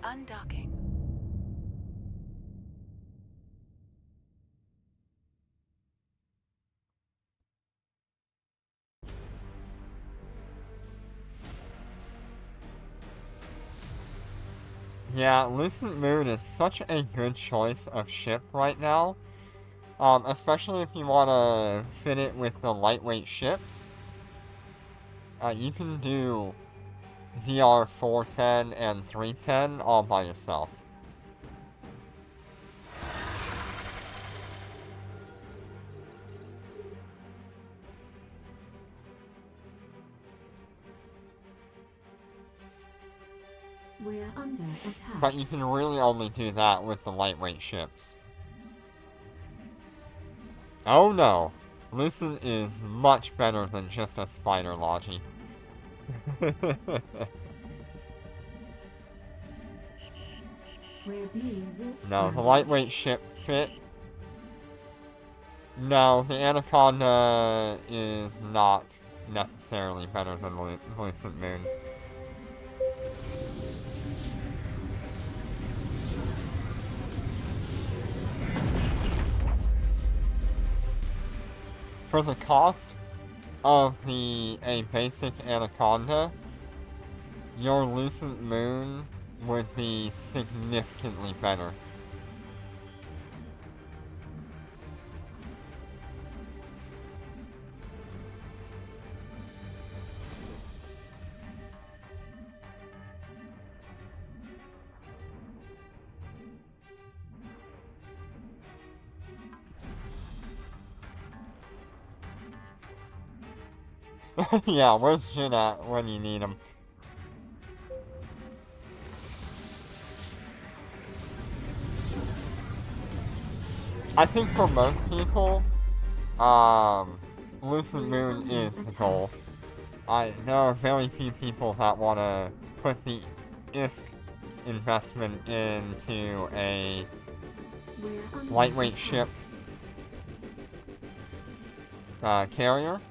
Undocking. Yeah, Lucent Moon is such a good choice of ship right now. Especially if you want to fit it with the lightweight ships. You can do DR 410 and 310 all by yourself. We're under attack. But you can really only do that with the lightweight ships. Oh no! Lucent is much better than just a spider logi. We're being warp No, the scrambled. lightweight ship fit. No, the Anaconda is not necessarily better than Lucent Moon. For the cost of a basic Anaconda, your Lucent Moon would be significantly better. Yeah, where's Jin at when you need him? I think for most people, Lucent Moon is the goal. There are very few people that want to put the ISK investment into a We're under lightweight attack. ship carrier.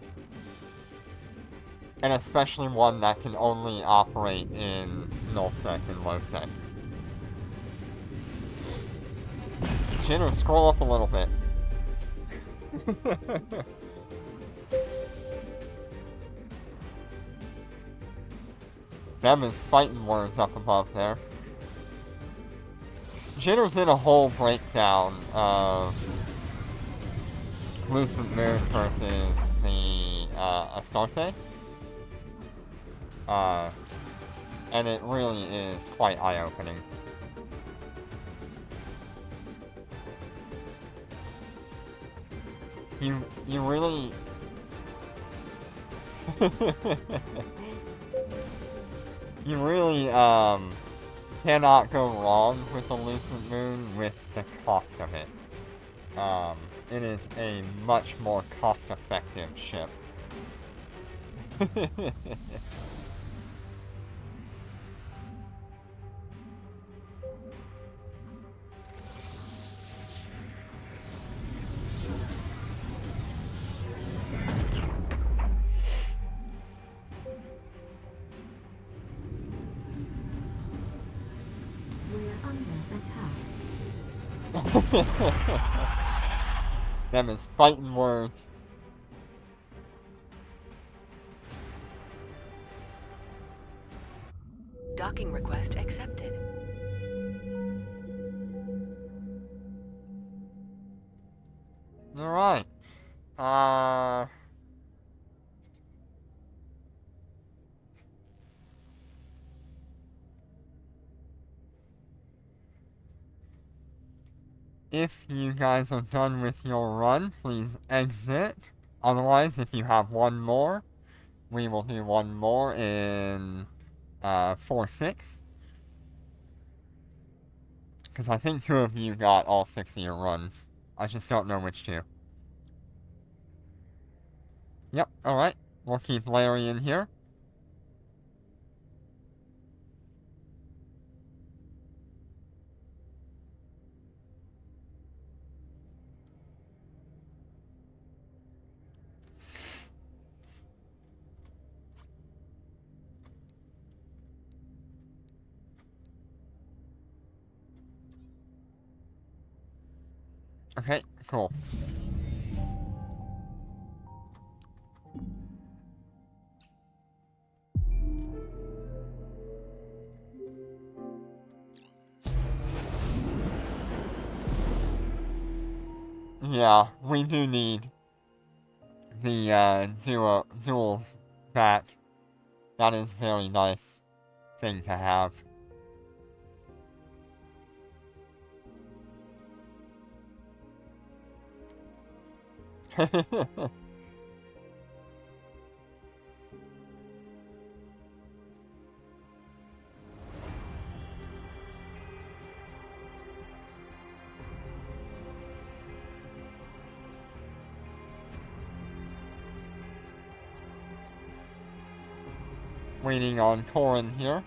And especially one that can only operate in nullsec and lowsec. Jinner, scroll up a little bit. Them is fighting words up above there. Jinner did a whole breakdown of Lucent Moon versus the Astarte. And it really is quite eye-opening. You really... you really, cannot go wrong with the Lucent Moon with the cost of it. It is a much more cost-effective ship. We're under attack. Them is fighting words. Docking request accepted. Alright. Uh... If you guys are done with your run, please exit. Otherwise, if you have one more, we will do one more in 4-6. Because I think 2 of you got all 6 of your runs. I just don't know which 2. Yep, alright. We'll keep Larry in here. Okay, cool. Yeah, we do need the duels back. That is a very nice thing to have. Waiting on Corin here.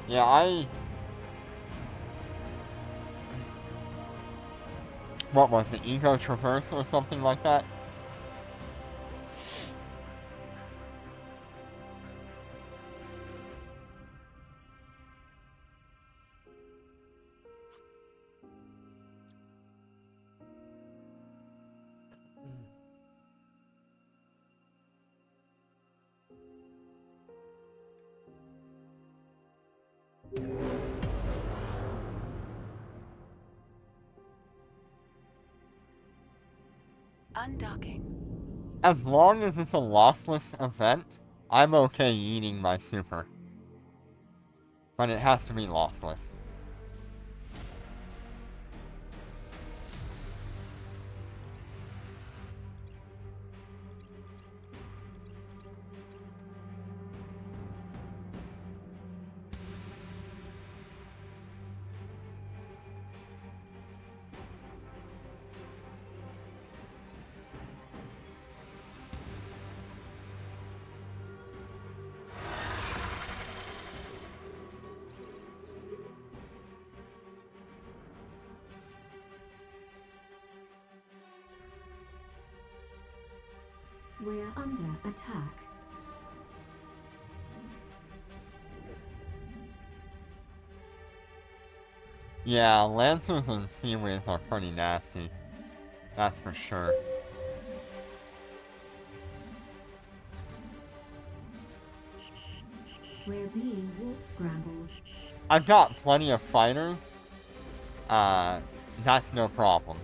Yeah, what was it, Ego Traverse or something like that? Undocking. As long as it's a lossless event, I'm okay eating my super. But it has to be lossless. We're under attack. Yeah, Lancers and Seaways are pretty nasty. That's for sure. We're being warp scrambled. I've got plenty of fighters. That's no problem.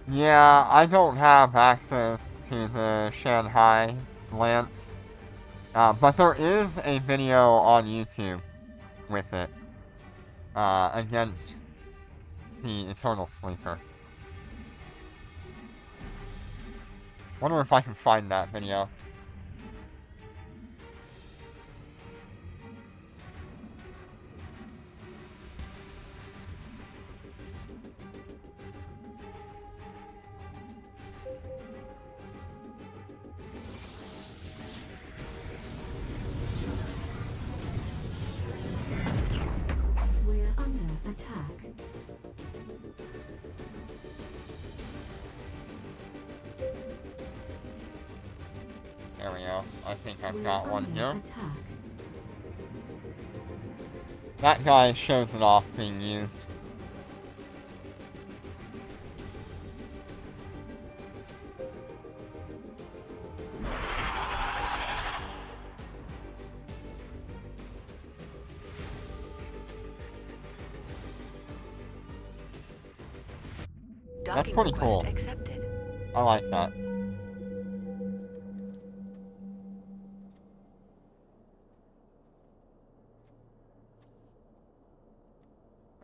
Yeah, I don't have access to the Shanghai Lance. But there is a video on YouTube with it. Against the Eternal Sleeper. Wonder if I can find that video. There we go. I think I've We're got one under here. attack. That guy shows it off being used. That's Docking pretty request cool. accepted. I like that.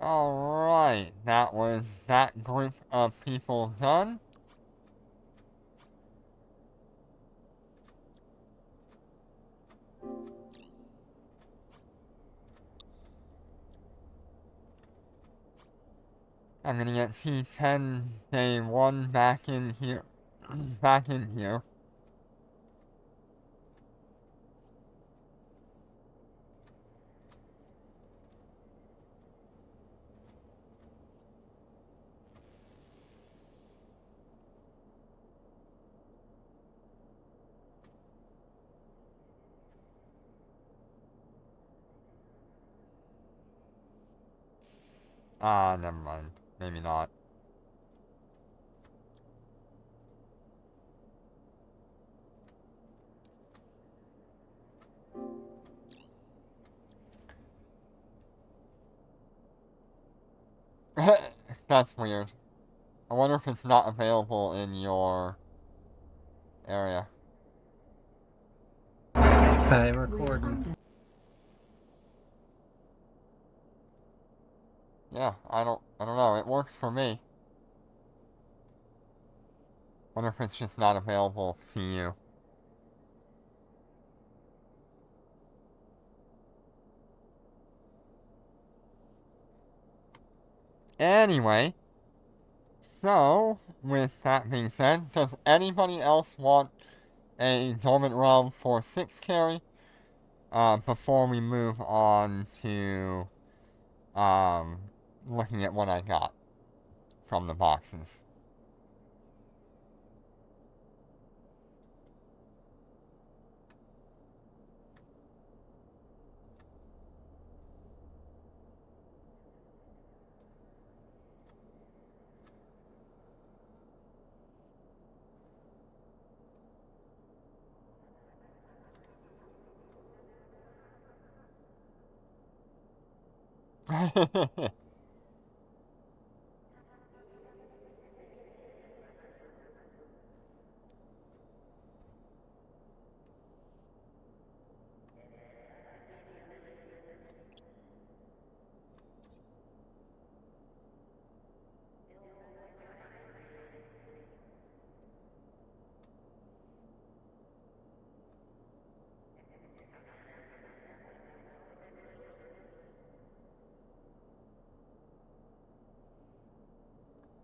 Alright, that was that group of people done. I'm gonna get T10 day 1 back in here. back in here. Ah, never mind. Maybe not. That's weird. I wonder if it's not available in your area. Hi, We're recording. under. Yeah, I don't know. It works for me. Wonder if it's just not available to you. Anyway, so with that being said, does anybody else want a Dormant Realm for 6 carry? Before we move on to looking at what I got from the boxes.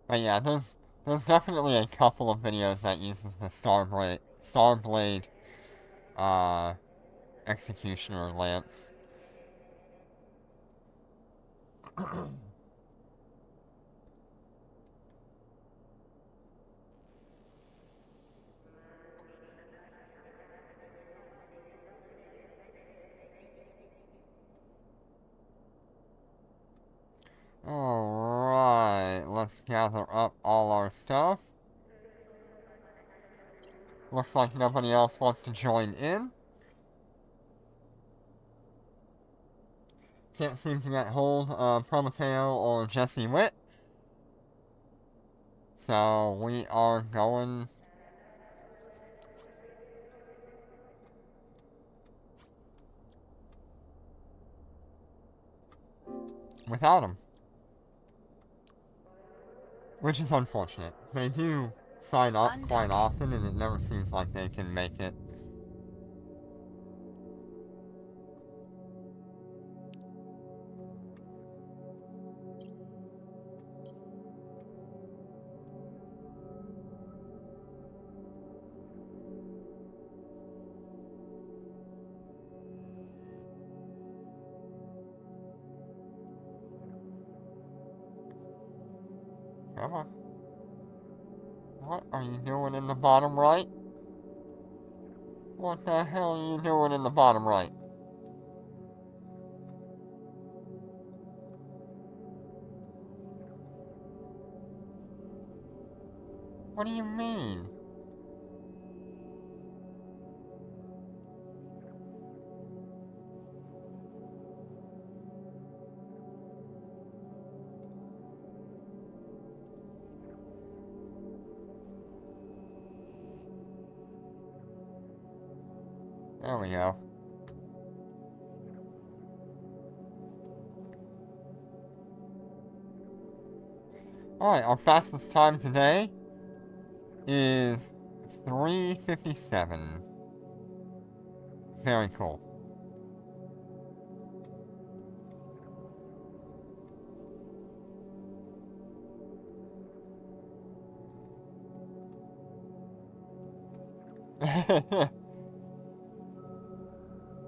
But yeah, there's definitely a couple of videos that uses the Starblade Executioner Lance. Alright, let's gather up all our stuff. Looks like nobody else wants to join in. Can't seem to get hold of Prometeo or Jesse Witt. So we are going without him. Which is unfortunate. They do sign up quite often and it never seems like they can make it. Come on. What are you doing in the bottom right? What the hell are you doing in the bottom right? What do you mean? There we go. Alright, our fastest time today is 3:57. Very cool.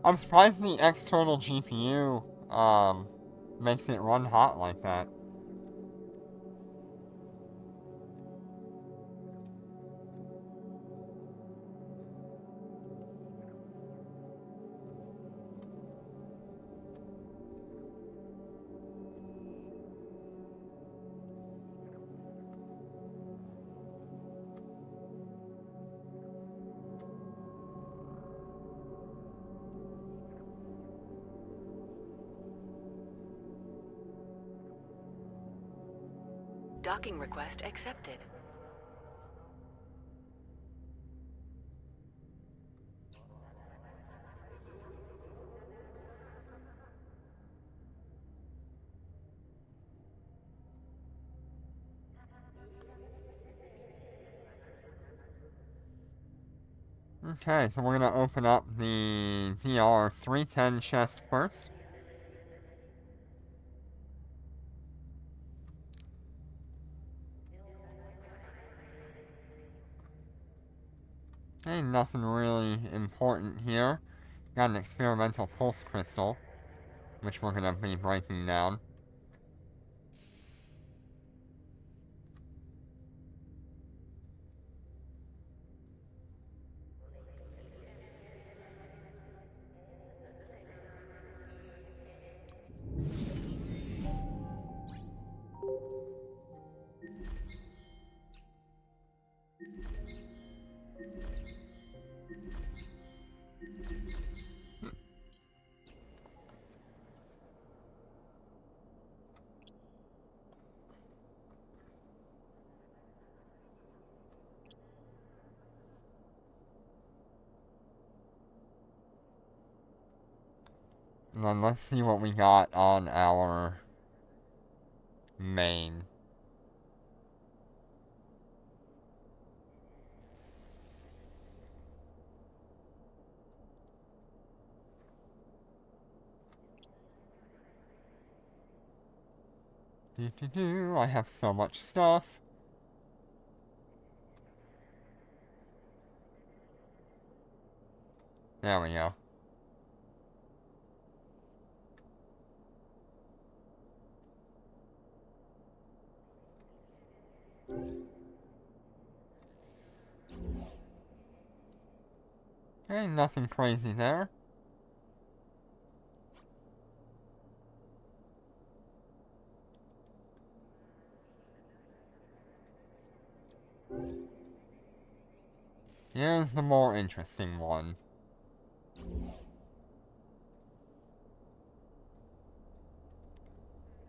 I'm surprised the external GPU, makes it run hot like that. Docking request accepted. Okay, so we're gonna open up the DR 310 chest first. Okay, nothing really important here. Got an experimental pulse crystal, which we're gonna be breaking down. And then let's see what we got on our main. I have so much stuff. There we go. Okay, nothing crazy there. Here's the more interesting one.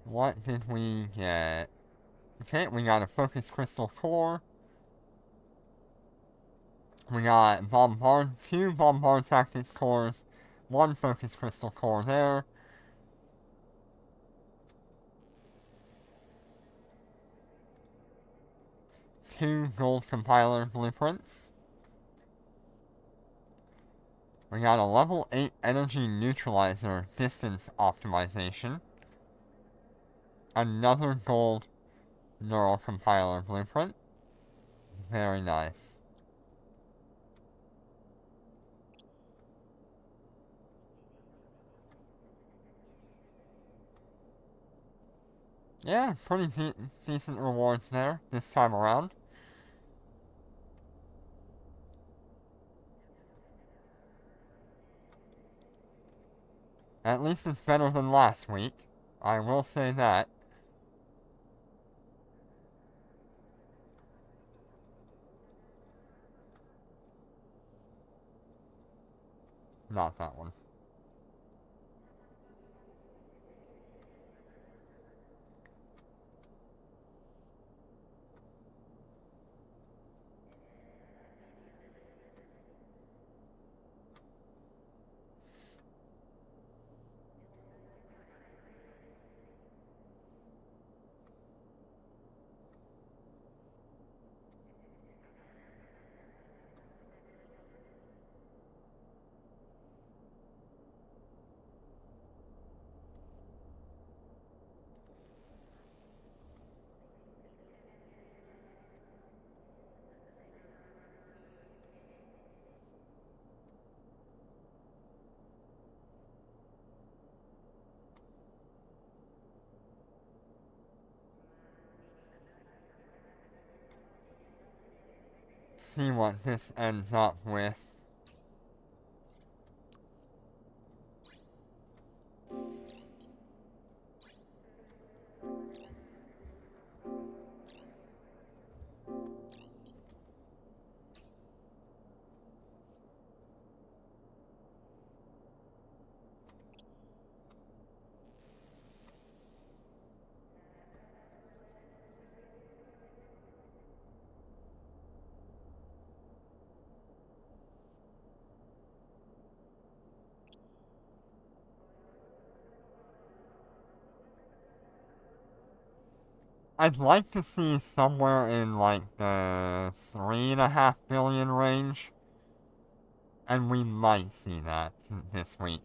What did we get? Okay, we got a focus crystal core. We got two bombard tactics cores, one focus crystal core there. Two gold compiler blueprints. We got a level 8 energy neutralizer distance optimization. Another gold neural compiler blueprint. Very nice. Yeah, pretty decent rewards there this time around. At least it's better than last week. I will say that. Not that one. See what this ends up with. I'd like to see somewhere in like the 3.5 billion range. And we might see that this week.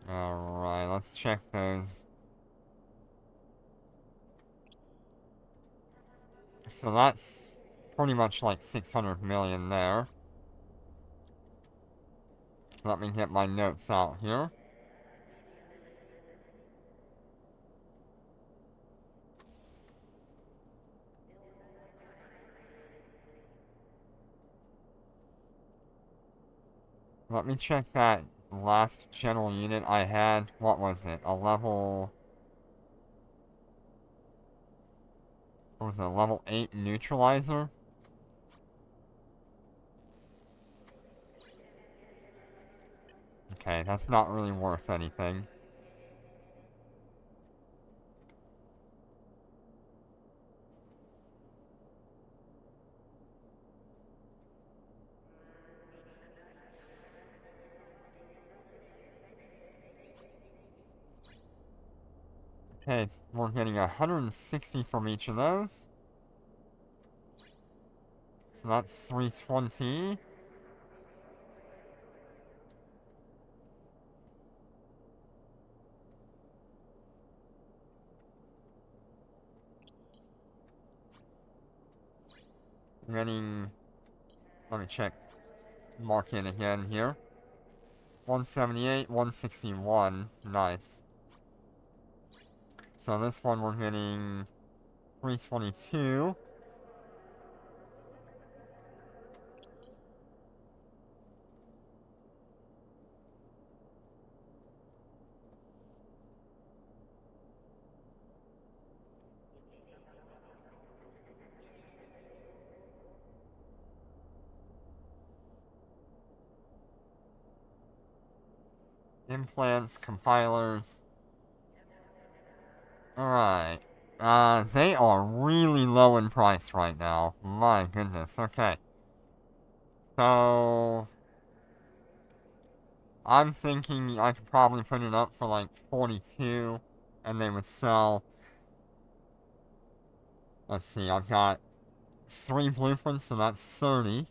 Alright, let's check those. So that's pretty much like 600 million there. Let me get my notes out here. Let me check that last general unit I had. What was it? A level... What was it? A level 8 neutralizer? Okay, that's not really worth anything. Okay, we're getting 160 from each of those. So that's 320. Getting... Let me check. Mark in again here. 178, 161. Nice. So this one we're getting 322. Implants, compilers. Alright. They are really low in price right now. My goodness, okay. So... I'm thinking I could probably put it up for like 42, and they would sell... Let's see, I've got 3 blueprints, so that's 30.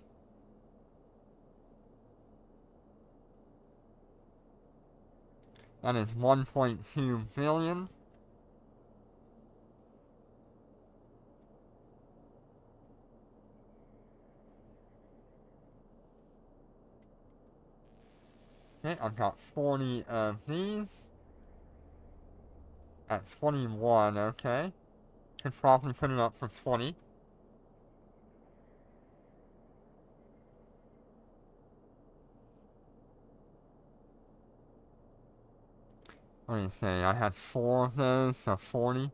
That is 1.2 billion. Okay, I've got 40 of these. At 21, okay. Could probably put it up for 20. What do you say? I had 4 of those, so 40.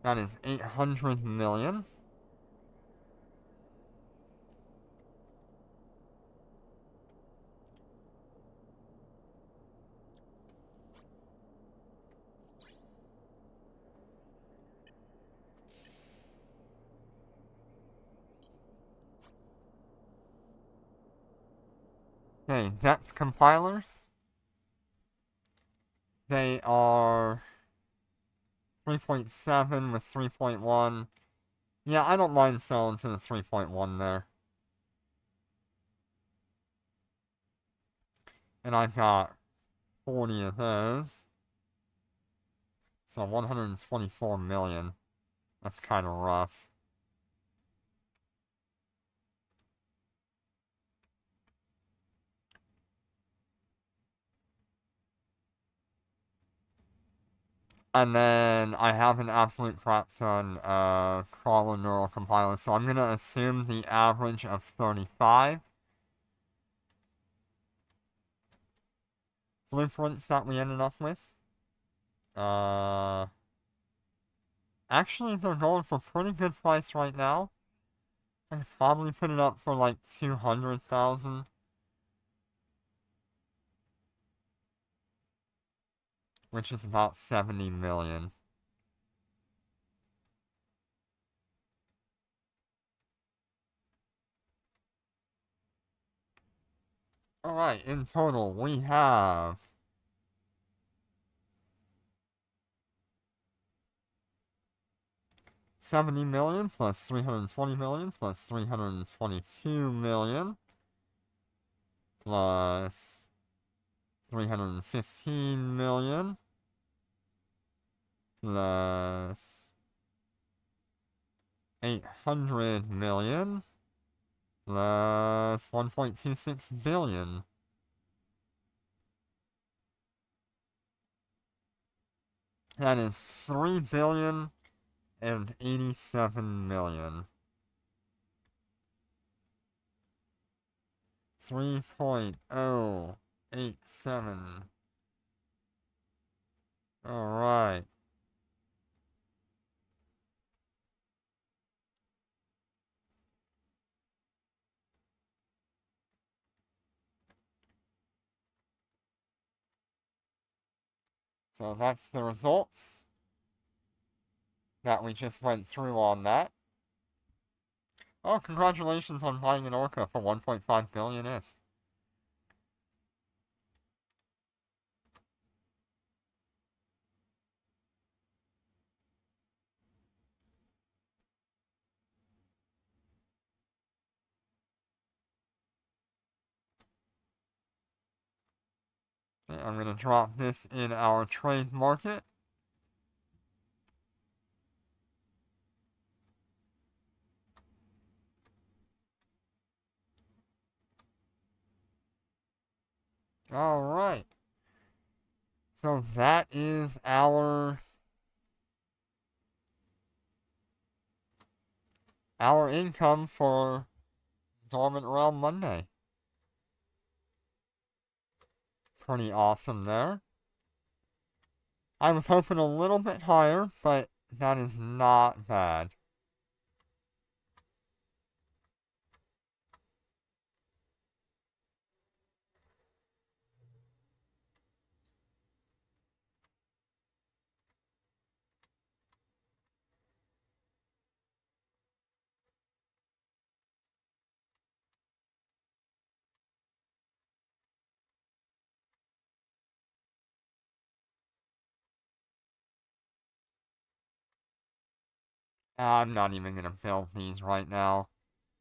That is 800 million. Okay, depth compilers. They are 3.7 with 3.1. Yeah, I don't mind selling to the 3.1 there. And I've got 40 of those. So 124 million. That's kind of rough. And then I have an absolute crap ton of crawler neural compilers, so I'm gonna assume the average of 35 blueprints that we ended up with. Actually, they're going for pretty good price right now. I could probably put it up for like 200,000, which is about 70 million. Alright, in total, we have 70 million plus 320 million plus 322 million plus 315 million plus 800 million plus 1.26 billion. That is 3 billion and 87 million. 3.087. Alright. So that's the results that we just went through on that. Oh, congratulations on buying an Orca for 1.5 billion is. Okay, I'm gonna drop this in our trade market. Alright. So that is our income for Dormant Realm Monday. Pretty awesome there. I was hoping a little bit higher, but that is not bad. I'm not even gonna build these right now.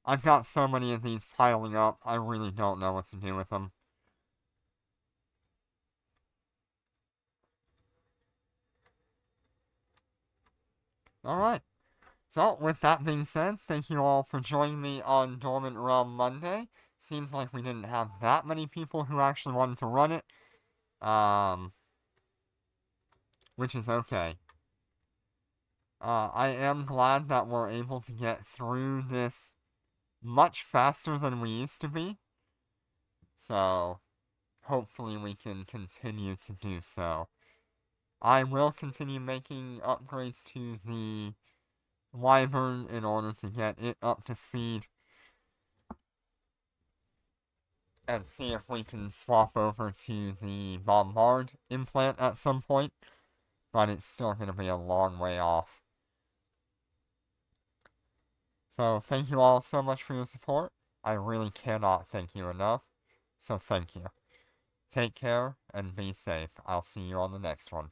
I've got so many of these piling up, I really don't know what to do with them. Alright. So, with that being said, thank you all for joining me on Dormant Realm Monday. seems like we didn't have that many people who actually wanted to run it. Which is okay. I am glad that we're able to get through this much faster than we used to be. So, hopefully we can continue to do so. I will continue making upgrades to the Wyvern in order to get it up to speed. And see if we can swap over to the Bombard implant at some point. But it's still going to be a long way off. So thank you all so much for your support. I really cannot thank you enough. So thank you. Take care and be safe. I'll see you on the next one.